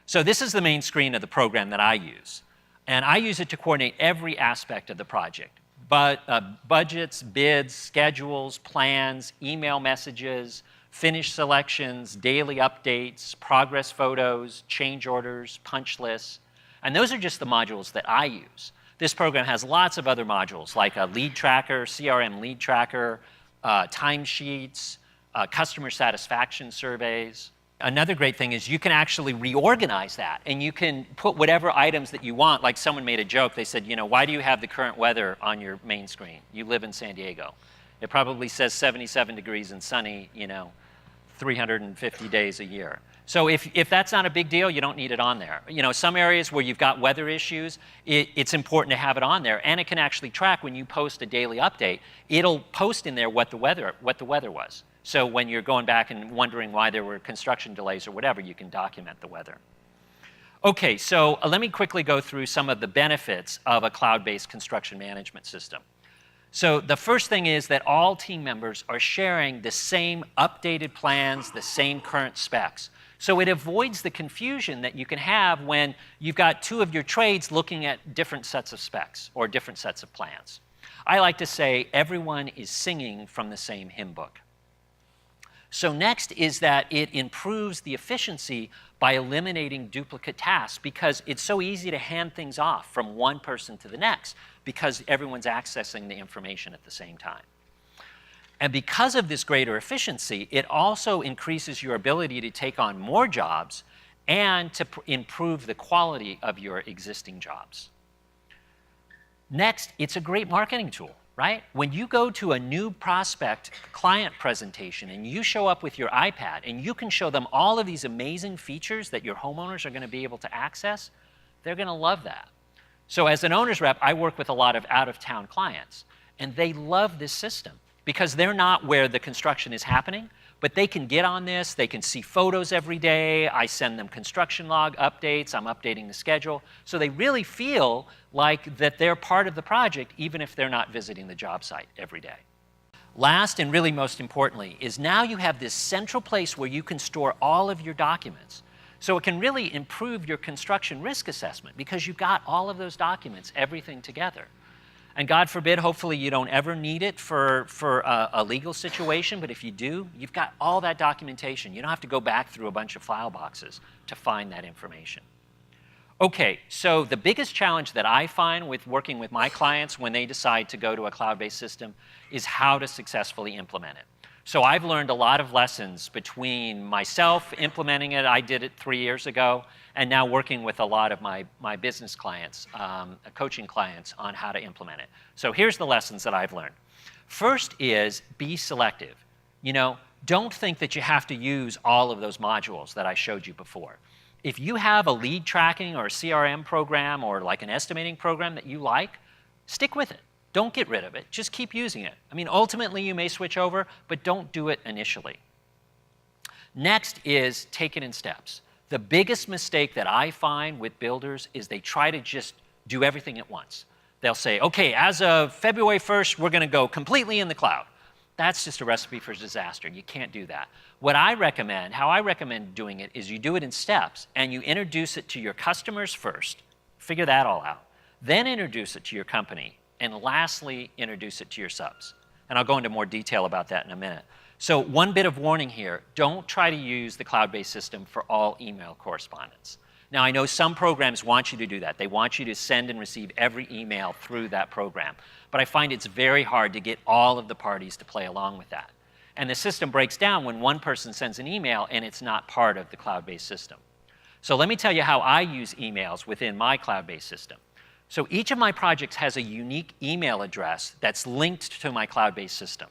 So this is the main screen of the program that I use. And I use it to coordinate every aspect of the project. Budgets, bids, schedules, plans, email messages, finish selections, daily updates, progress photos, change orders, punch lists. And those are just the modules that I use. This program has lots of other modules like a lead tracker, CRM lead tracker, timesheets, customer satisfaction surveys. Another great thing is you can actually reorganize that, and you can put whatever items that you want. Like someone made a joke. They said, why do you have the current weather on your main screen? You live in San Diego. It probably says 77 degrees and sunny, 350 days a year. So if that's not a big deal, you don't need it on there. Some areas where you've got weather issues, it's important to have it on there, and it can actually track when you post a daily update. It'll post in there what the weather was. So when you're going back and wondering why there were construction delays or whatever, you can document the weather. Okay, so let me quickly go through some of the benefits of a cloud-based construction management system. So the first thing is that all team members are sharing the same updated plans, the same current specs. So it avoids the confusion that you can have when you've got two of your trades looking at different sets of specs or different sets of plans. I like to say everyone is singing from the same hymn book. So next is that it improves the efficiency by eliminating duplicate tasks, because it's so easy to hand things off from one person to the next because everyone's accessing the information at the same time. And because of this greater efficiency, it also increases your ability to take on more jobs and to improve the quality of your existing jobs. Next, it's a great marketing tool, right? When you go to a new prospect client presentation and you show up with your iPad and you can show them all of these amazing features that your homeowners are going to be able to access, they're going to love that. So as an owner's rep, I work with a lot of out-of-town clients, and they love this system because they're not where the construction is happening, but they can get on this, they can see photos every day, I send them construction log updates, I'm updating the schedule, so they really feel like that they're part of the project even if they're not visiting the job site every day. Last, and really most importantly, is now you have this central place where you can store all of your documents. So it can really improve your construction risk assessment because you've got all of those documents, everything together. And God forbid, hopefully you don't ever need it for a legal situation, but if you do, you've got all that documentation. You don't have to go back through a bunch of file boxes to find that information. Okay, so the biggest challenge that I find with working with my clients when they decide to go to a cloud-based system is how to successfully implement it. So I've learned a lot of lessons between myself implementing it, I did it 3 years ago, and now working with a lot of my business clients, coaching clients on how to implement it. So here's the lessons that I've learned. First is be selective. You know, don't think that you have to use all of those modules that I showed you before. If you have a lead tracking or a CRM program or like an estimating program that you like, stick with it. Don't get rid of it. Just keep using it. I mean, ultimately you may switch over, but don't do it initially. Next is take it in steps. The biggest mistake that I find with builders is they try to just do everything at once. They'll say, okay, as of February 1st, we're going to go completely in the cloud. That's just a recipe for disaster. You can't do that. What I recommend, how I recommend doing it, is you do it in steps and you introduce it to your customers first, figure that all out, then introduce it to your company, and lastly, introduce it to your subs. And I'll go into more detail about that in a minute. So one bit of warning here, don't try to use the cloud-based system for all email correspondence. Now, I know some programs want you to do that. They want you to send and receive every email through that program. But I find it's very hard to get all of the parties to play along with that. And the system breaks down when one person sends an email and it's not part of the cloud-based system. So let me tell you how I use emails within my cloud-based system. So each of my projects has a unique email address that's linked to my cloud-based system.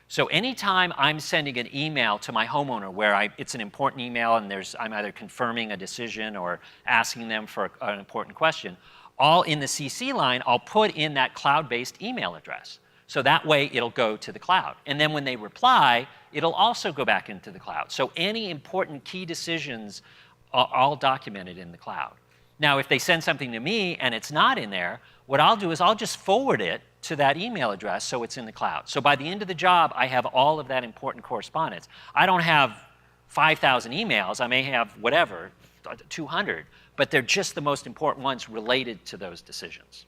So anytime I'm sending an email to my homeowner where it's an important email and I'm either confirming a decision or asking them for an important question, all in the CC line, I'll put in that cloud-based email address. So that way it'll go to the cloud. And then when they reply, it'll also go back into the cloud. So any important key decisions are all documented in the cloud. Now, if they send something to me and it's not in there, what I'll do is I'll just forward it to that email address so it's in the cloud. So by the end of the job, I have all of that important correspondence. I don't have 5,000 emails. I may have whatever, 200, but they're just the most important ones related to those decisions.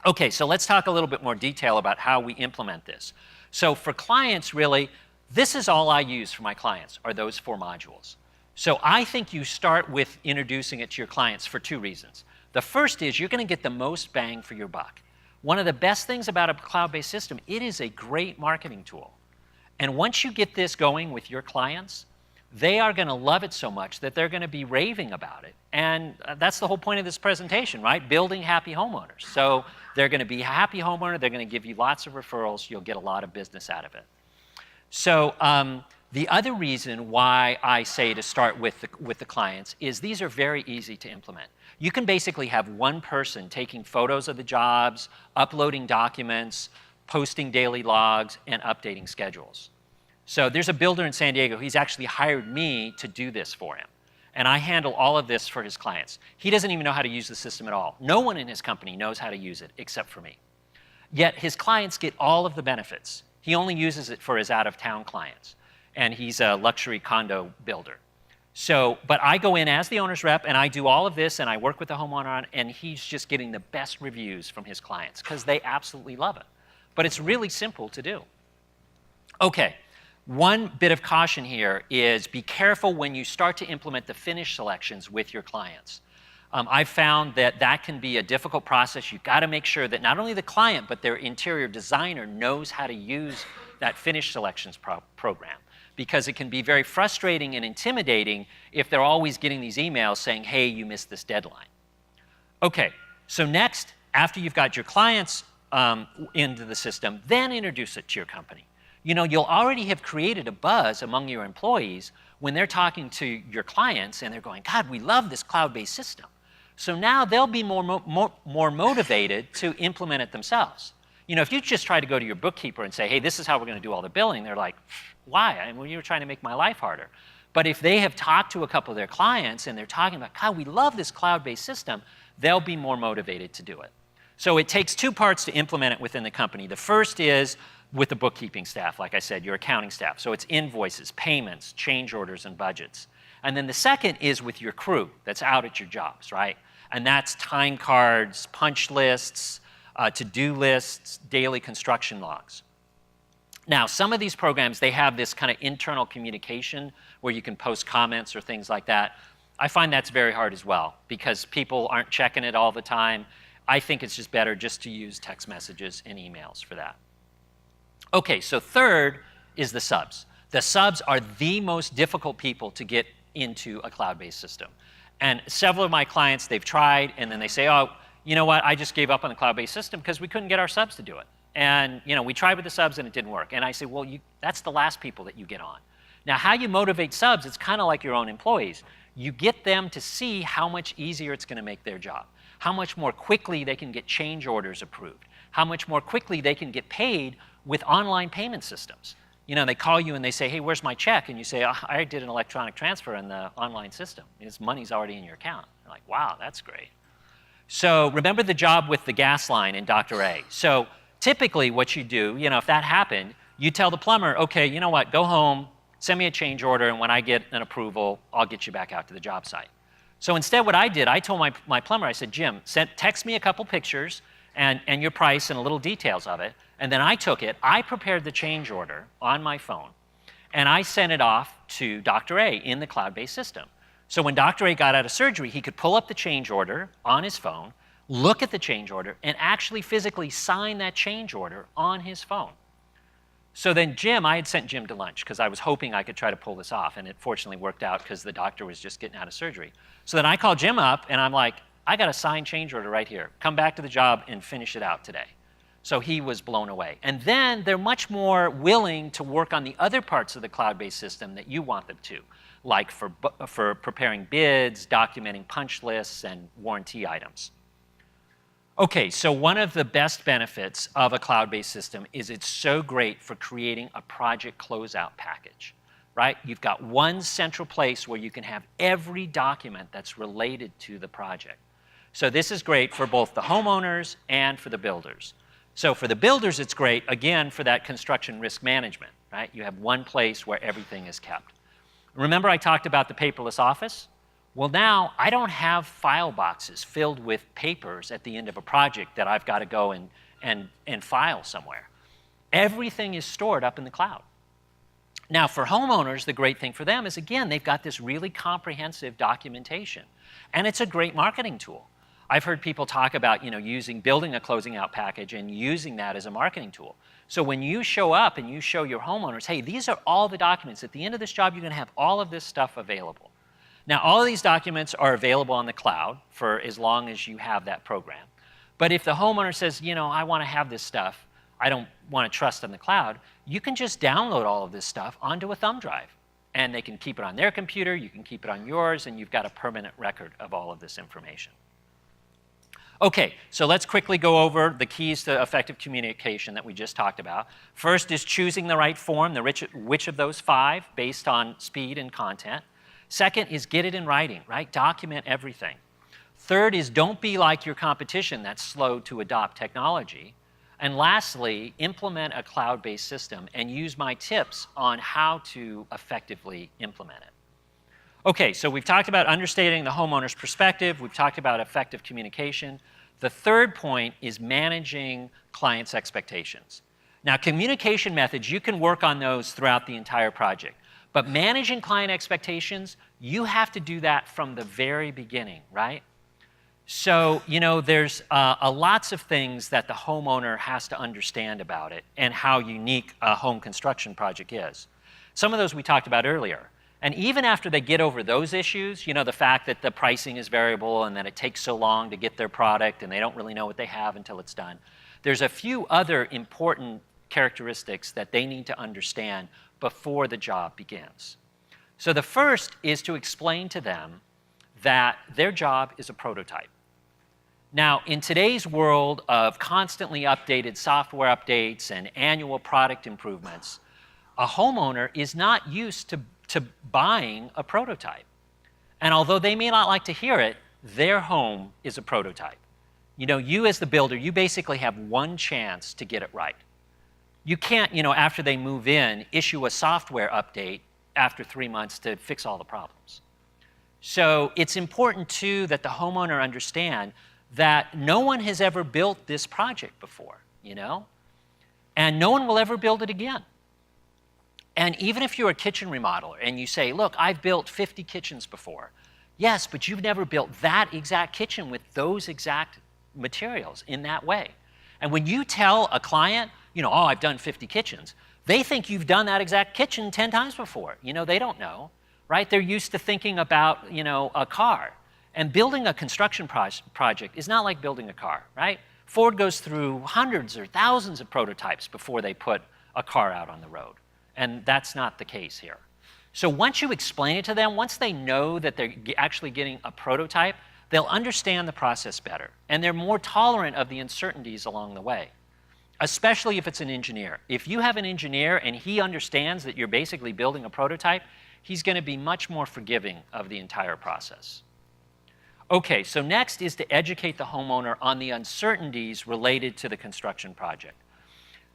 Okay, so let's talk a little bit more detail about how we implement this. So for clients, really, this is all I use for my clients, are those 4 modules. So I think you start with introducing it to your clients for 2 reasons. The first is you're going to get the most bang for your buck. One of the best things about a cloud-based system, it is a great marketing tool. And once you get this going with your clients, they are going to love it so much that they're going to be raving about it. And that's the whole point of this presentation, right? Building happy homeowners. So they're going to be a happy homeowner. They're going to give you lots of referrals. You'll get a lot of business out of it. So the other reason why I say to start with the clients is these are very easy to implement. You can basically have one person taking photos of the jobs, uploading documents, posting daily logs, and updating schedules. So there's a builder in San Diego. He's actually hired me to do this for him. And I handle all of this for his clients. He doesn't even know how to use the system at all. No one in his company knows how to use it except for me. Yet his clients get all of the benefits. He only uses it for his out-of-town clients. And he's a luxury condo builder. So, but I go in as the owner's rep and I do all of this and I work with the homeowner on, and he's just getting the best reviews from his clients because they absolutely love it. But it's really simple to do. Okay, one bit of caution here is be careful when you start to implement the finish selections with your clients. I've found that that can be a difficult process. You've got to make sure that not only the client, but their interior designer knows how to use that finish selections program, because it can be very frustrating and intimidating if they're always getting these emails saying, hey, you missed this deadline. Okay, so next, after you've got your clients into the system, then introduce it to your company. You know, you'll already have created a buzz among your employees when they're talking to your clients and they're going, God, we love this cloud-based system. So now they'll be more motivated to implement it themselves. You know, if you just try to go to your bookkeeper and say, hey, this is how we're going to do all the billing, they're like, why? I mean, you're trying to make my life harder. But if they have talked to a couple of their clients and they're talking about, God, we love this cloud-based system, they'll be more motivated to do it. So it takes two parts to implement it within the company. The first is with the bookkeeping staff, like I said, your accounting staff. So it's invoices, payments, change orders, and budgets. And then the second is with your crew that's out at your jobs, right? And that's time cards, punch lists, to-do lists, daily construction logs. Now, some of these programs, they have this kind of internal communication where you can post comments or things like that. I find that's very hard as well because people aren't checking it all the time. I think it's just better just to use text messages and emails for that. Okay, so third is the subs. The subs are the most difficult people to get into a cloud-based system. And several of my clients, they've tried, and then they say, oh, you know what, I just gave up on the cloud-based system because we couldn't get our subs to do it. And you know, we tried with the subs and it didn't work. And I say, well, that's the last people that you get on. Now, how you motivate subs, it's kind of like your own employees. You get them to see how much easier it's going to make their job, how much more quickly they can get change orders approved, how much more quickly they can get paid with online payment systems. You know, they call you and they say, hey, where's my check? And you say, oh, I did an electronic transfer in the online system. This money's already in your account. They're like, wow, that's great. So remember the job with the gas line in Dr. A. So typically what you do, you know, if that happened, you tell the plumber, okay, you know what, go home, send me a change order, and when I get an approval, I'll get you back out to the job site. So instead what I did, I told my plumber, I said, Jim, text me a couple pictures and your price and a little details of it. And then I took it, I prepared the change order on my phone, and I sent it off to Dr. A in the cloud-based system. So when Dr. A got out of surgery, he could pull up the change order on his phone, look at the change order, and actually physically sign that change order on his phone. So then I had sent Jim to lunch because I was hoping I could try to pull this off, and it fortunately worked out because the doctor was just getting out of surgery. So then I called Jim up, and I'm like, I got a signed change order right here. Come back to the job and finish it out today. So he was blown away. And then they're much more willing to work on the other parts of the cloud-based system that you want them to, like for preparing bids, documenting punch lists, and warranty items. Okay, so one of the best benefits of a cloud-based system is it's so great for creating a project closeout package, right? You've got one central place where you can have every document that's related to the project. So this is great for both the homeowners and for the builders. So for the builders, it's great, again, for that construction risk management, right? You have one place where everything is kept. Remember I talked about the paperless office? Well, now I don't have file boxes filled with papers at the end of a project that I've got to go and file somewhere. Everything is stored up in the cloud. Now, for homeowners, the great thing for them is, again, they've got this really comprehensive documentation, and it's a great marketing tool. I've heard people talk about, you know, building a closing out package and using that as a marketing tool. So when you show up and you show your homeowners, hey, these are all the documents. At the end of this job, you're going to have all of this stuff available. Now, all of these documents are available on the cloud for as long as you have that program. But if the homeowner says, you know, I want to have this stuff, I don't want to trust in the cloud, you can just download all of this stuff onto a thumb drive. And they can keep it on their computer, you can keep it on yours, and you've got a permanent record of all of this information. Okay, so let's quickly go over the keys to effective communication that we just talked about. First is choosing the right form, which of those 5, based on speed and content. Second is get it in writing, right? Document everything. Third is don't be like your competition that's slow to adopt technology. And lastly, implement a cloud-based system and use my tips on how to effectively implement it. Okay, so we've talked about understanding the homeowner's perspective. We've talked about effective communication. The third point is managing clients' expectations. Now, communication methods, you can work on those throughout the entire project. But managing client expectations, you have to do that from the very beginning, right? So, you know, there's lots of things that the homeowner has to understand about it and how unique a home construction project is. Some of those we talked about earlier. And even after they get over those issues, you know, the fact that the pricing is variable and that it takes so long to get their product and they don't really know what they have until it's done, there's a few other important characteristics that they need to understand before the job begins. So the first is to explain to them that their job is a prototype. Now, in today's world of constantly updated software updates and annual product improvements, a homeowner is not used to buying a prototype. And although they may not like to hear it, their home is a prototype. You know, you as the builder, you basically have one chance to get it right. You can't, you know, after they move in, issue a software update after 3 months to fix all the problems. So it's important, too, that the homeowner understand that no one has ever built this project before, you know? And no one will ever build it again. And even if you're a kitchen remodeler and you say, look, I've built 50 kitchens before. Yes, but you've never built that exact kitchen with those exact materials in that way. And when you tell a client, you know, oh, I've done 50 kitchens, they think you've done that exact kitchen 10 times before. You know, they don't know, right? They're used to thinking about, you know, a car. And building a construction project is not like building a car, right? Ford goes through hundreds or thousands of prototypes before they put a car out on the road. And that's not the case here. So once you explain it to them, once they know that they're actually getting a prototype, they'll understand the process better. And they're more tolerant of the uncertainties along the way, especially if it's an engineer. If you have an engineer and he understands that you're basically building a prototype, he's going to be much more forgiving of the entire process. Okay, so next is to educate the homeowner on the uncertainties related to the construction project.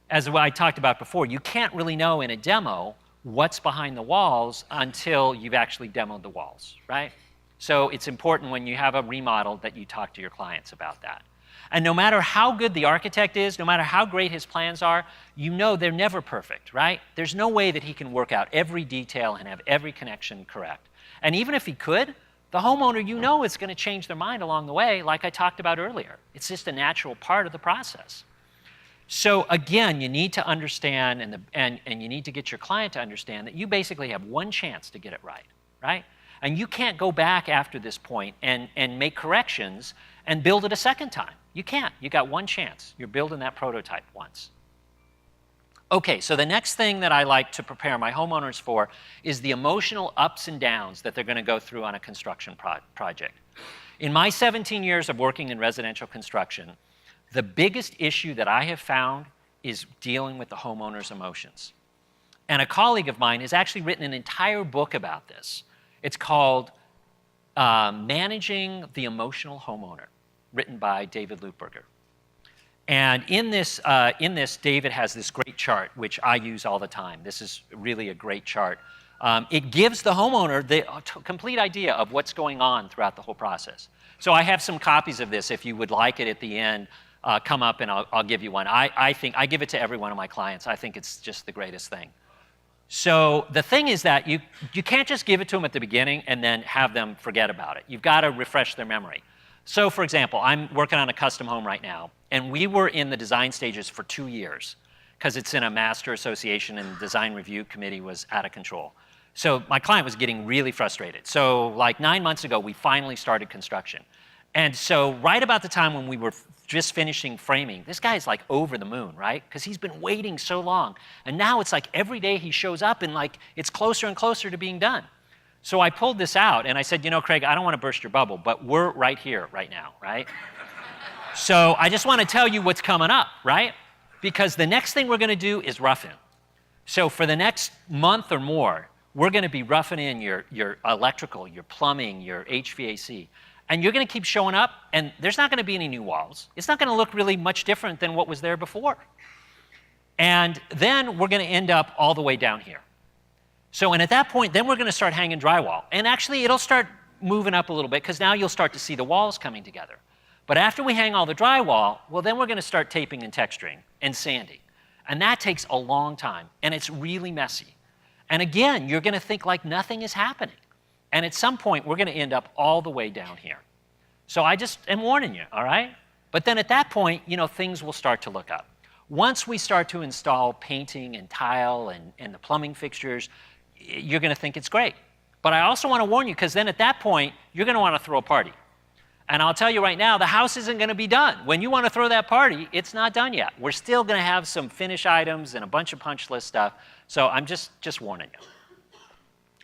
As I talked about before, you can't really know in a demo what's behind the walls until you've actually demoed the walls, right? So it's important when you have a remodel that you talk to your clients about that. And no matter how good the architect is, no matter how great his plans are, you know they're never perfect, right? There's no way that he can work out every detail and have every connection correct. And even if he could, the homeowner, you know, is going to change their mind along the way, like I talked about earlier. It's just a natural part of the process. So again, you need to understand and you need to get your client to understand that you basically have one chance to get it right, right? And you can't go back after this point and make corrections and build it a second time. You can't. You got one chance. You're building that prototype once. Okay, so the next thing that I like to prepare my homeowners for is the emotional ups and downs that they're going to go through on a construction project. In my 17 years of working in residential construction, the biggest issue that I have found is dealing with the homeowner's emotions. And a colleague of mine has actually written an entire book about this. It's called Managing the Emotional Homeowner, written by David Lutberger. And in this, David has this great chart, which I use all the time. This is really a great chart. It gives the homeowner the complete idea of what's going on throughout the whole process. So I have some copies of this. If you would like it at the end, come up and I'll give you one. I think I give it to every one of my clients. I think it's just the greatest thing. So the thing is that you can't just give it to them at the beginning and then have them forget about it. You've got to refresh their memory. So for example, I'm working on a custom home right now, and we were in the design stages for 2 years because it's in a master association and the design review committee was out of control. So my client was getting really frustrated. So like 9 months ago, we finally started construction. And so right about the time when we were just finishing framing, this guy's like over the moon, right? Because he's been waiting so long. And now it's like every day he shows up and like it's closer and closer to being done. So I pulled this out and I said, you know, Craig, I don't want to burst your bubble, but we're right here right now, right? So I just want to tell you what's coming up, right? Because the next thing we're going to do is rough in. So for the next month or more, we're going to be roughing in your electrical, your plumbing, your HVAC. And you're going to keep showing up, and there's not going to be any new walls. It's not going to look really much different than what was there before. And then we're going to end up all the way down here. So, and at that point, then we're going to start hanging drywall. And actually, it'll start moving up a little bit because now you'll start to see the walls coming together. But after we hang all the drywall, well, then we're going to start taping and texturing and sanding. And that takes a long time, and it's really messy. And again, you're going to think like nothing is happening. And at some point, we're going to end up all the way down here. So I just am warning you, all right? But then at that point, you know, things will start to look up. Once we start to install painting and tile and the plumbing fixtures, you're going to think it's great. But I also want to warn you, because then at that point, you're going to want to throw a party. And I'll tell you right now, the house isn't going to be done. When you want to throw that party, it's not done yet. We're still going to have some finish items and a bunch of punch list stuff. So I'm just warning you.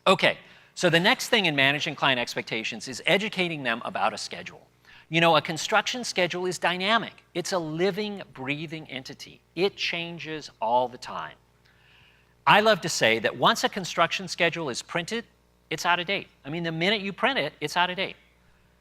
Okay, so the next thing in managing client expectations is educating them about a schedule. You know, a construction schedule is dynamic. It's a living, breathing entity. It changes all the time. I love to say that once a construction schedule is printed, it's out of date. I mean, the minute you print it, it's out of date.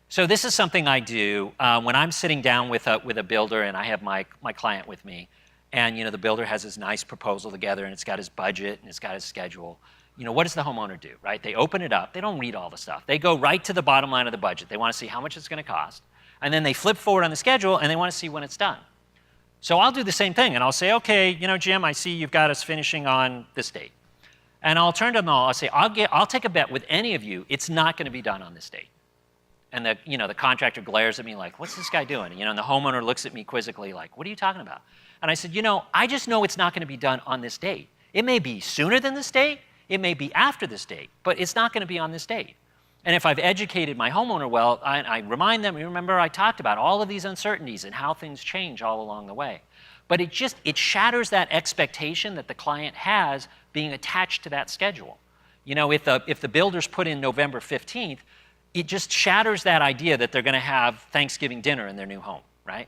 So this is something I do when I'm sitting down with a builder and I have my client with me, and you know, the builder has his nice proposal together and it's got his budget and it's got his schedule. You know, what does the homeowner do, right? They open it up. They don't read all the stuff. They go right to the bottom line of the budget. They want to see how much it's going to cost. And then they flip forward on the schedule and they want to see when it's done. So I'll do the same thing and I'll say, okay, you know, Jim, I see you've got us finishing on this date. And I'll turn to them all. I'll say, I'll take a bet with any of you, it's not going to be done on this date. And the contractor glares at me like, what's this guy doing? You know, and the homeowner looks at me quizzically like, what are you talking about? And I said, you know, I just know it's not going to be done on this date. It may be sooner than this date. It may be after this date, but it's not going to be on this date. And if I've educated my homeowner well, I remind them, remember I talked about all of these uncertainties and how things change all along the way. But it shatters that expectation that the client has being attached to that schedule. You know, if the builders put in November 15th, it just shatters that idea that they're going to have Thanksgiving dinner in their new home, right?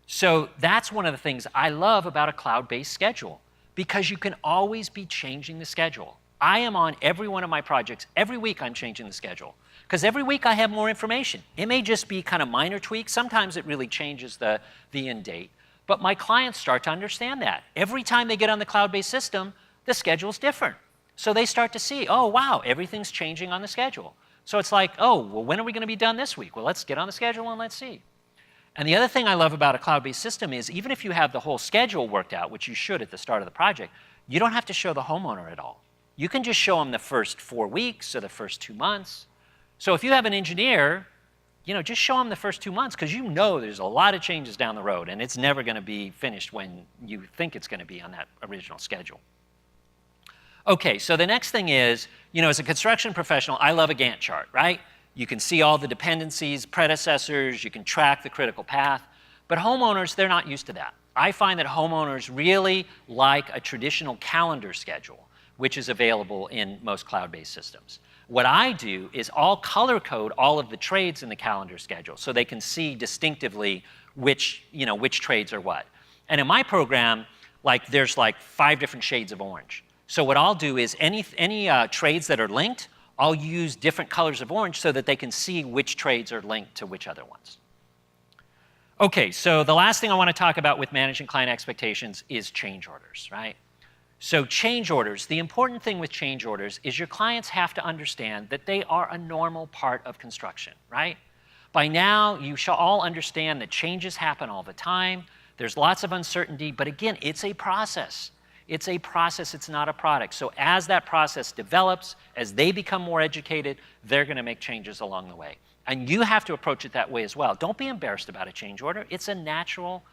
So that's one of the things I love about a cloud-based schedule, because you can always be changing the schedule. I am on every one of my projects. Every week I'm changing the schedule, because every week I have more information. It may just be kind of minor tweaks. Sometimes it really changes the end date. But my clients start to understand that. Every time they get on the cloud-based system, the schedule's different. So they start to see, oh, wow, everything's changing on the schedule. So it's like, oh, well, when are we going to be done this week? Well, let's get on the schedule and let's see. And the other thing I love about a cloud-based system is even if you have the whole schedule worked out, which you should at the start of the project, you don't have to show the homeowner at all. You can just show them the first 4 weeks or the first 2 months. So if you have an engineer, you know, just show them the first 2 months, because you know there's a lot of changes down the road and it's never going to be finished when you think it's going to be on that original schedule. Okay, so the next thing is, you know, as a construction professional, I love a Gantt chart, right? You can see all the dependencies, predecessors, you can track the critical path. But homeowners, they're not used to that. I find that homeowners really like a traditional calendar schedule, which is available in most cloud-based systems. What I do is I'll color code all of the trades in the calendar schedule so they can see distinctively which trades are what. And in my program, there's 5 different shades of orange. So what I'll do is any trades that are linked, I'll use different colors of orange so that they can see which trades are linked to which other ones. Okay, so the last thing I want to talk about with managing client expectations is change orders, right? So change orders, the important thing with change orders is your clients have to understand that they are a normal part of construction, right? By now, you shall all understand that changes happen all the time. There's lots of uncertainty, but again, it's a process. It's a process, it's not a product. So as that process develops, as they become more educated, they're going to make changes along the way. And you have to approach it that way as well. Don't be embarrassed about a change order. It's a natural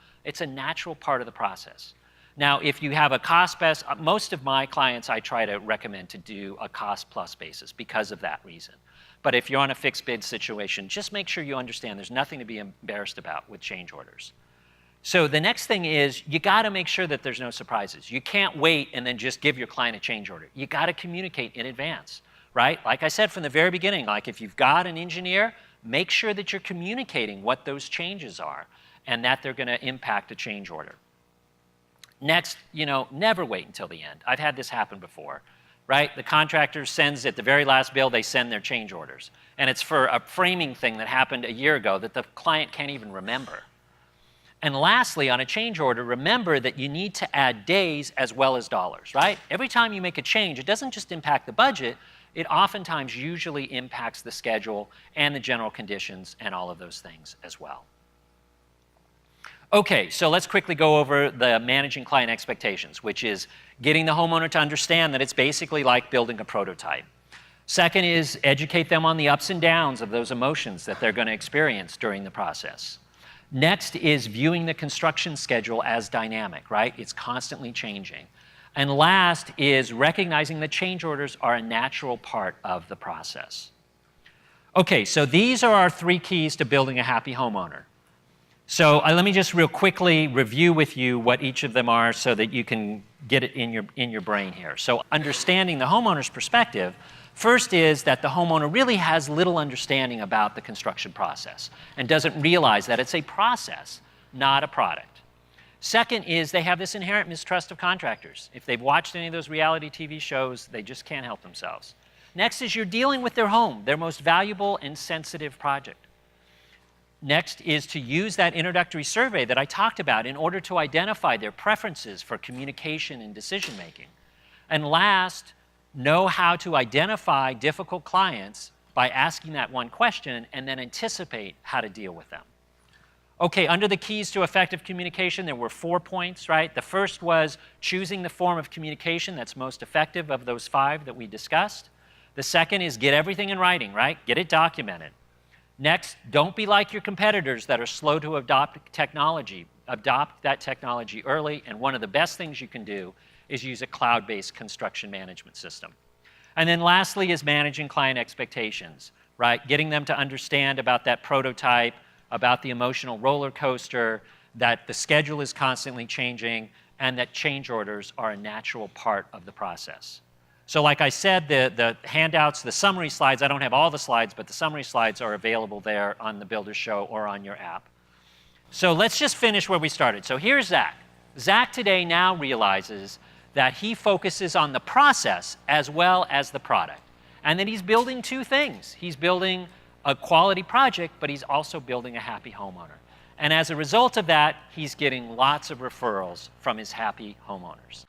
part of the process. Now, if you have a cost-based, most of my clients I try to recommend to do a cost-plus basis because of that reason. But if you're on a fixed bid situation, just make sure you understand there's nothing to be embarrassed about with change orders. So the next thing is you got to make sure that there's no surprises. You can't wait and then just give your client a change order. You got to communicate in advance, right? Like I said from the very beginning, like if you've got an engineer, make sure that you're communicating what those changes are and that they're going to impact a change order. Next, never wait until the end. I've had this happen before, right? The contractor sends at the very last bill, they send their change orders. And it's for a framing thing that happened a year ago that the client can't even remember. And lastly, on a change order, remember that you need to add days as well as dollars, right? Every time you make a change, it doesn't just impact the budget, it oftentimes usually impacts the schedule and the general conditions and all of those things as well. Okay, so let's quickly go over the managing client expectations, which is getting the homeowner to understand that it's basically like building a prototype. Second is educate them on the ups and downs of those emotions that they're going to experience during the process. Next is viewing the construction schedule as dynamic, right? It's constantly changing. And last is recognizing that change orders are a natural part of the process. Okay, so these are our 3 keys to building a happy homeowner. So let me just real quickly review with you what each of them are so that you can get it in your brain here. So understanding the homeowner's perspective, first is that the homeowner really has little understanding about the construction process and doesn't realize that it's a process, not a product. Second is they have this inherent mistrust of contractors. If they've watched any of those reality TV shows, they just can't help themselves. Next is you're dealing with their home, their most valuable and sensitive project. Next is to use that introductory survey that I talked about in order to identify their preferences for communication and decision making. And last, know how to identify difficult clients by asking that one question and then anticipate how to deal with them. Okay, under the keys to effective communication, there were 4 points, right? The first was choosing the form of communication that's most effective of those 5 that we discussed. The second is get everything in writing, right? Get it documented. Next, don't be like your competitors that are slow to adopt technology. Adopt that technology early, and one of the best things you can do is use a cloud-based construction management system. And then lastly is managing client expectations, right? Getting them to understand about that prototype, about the emotional roller coaster, that the schedule is constantly changing, and that change orders are a natural part of the process. So like I said, the handouts, the summary slides, I don't have all the slides, but the summary slides are available there on the Builder Show or on your app. So let's just finish where we started. So here's Zach. Zach today now realizes that he focuses on the process as well as the product. And that he's building 2 things. He's building a quality project, but he's also building a happy homeowner. And as a result of that, he's getting lots of referrals from his happy homeowners.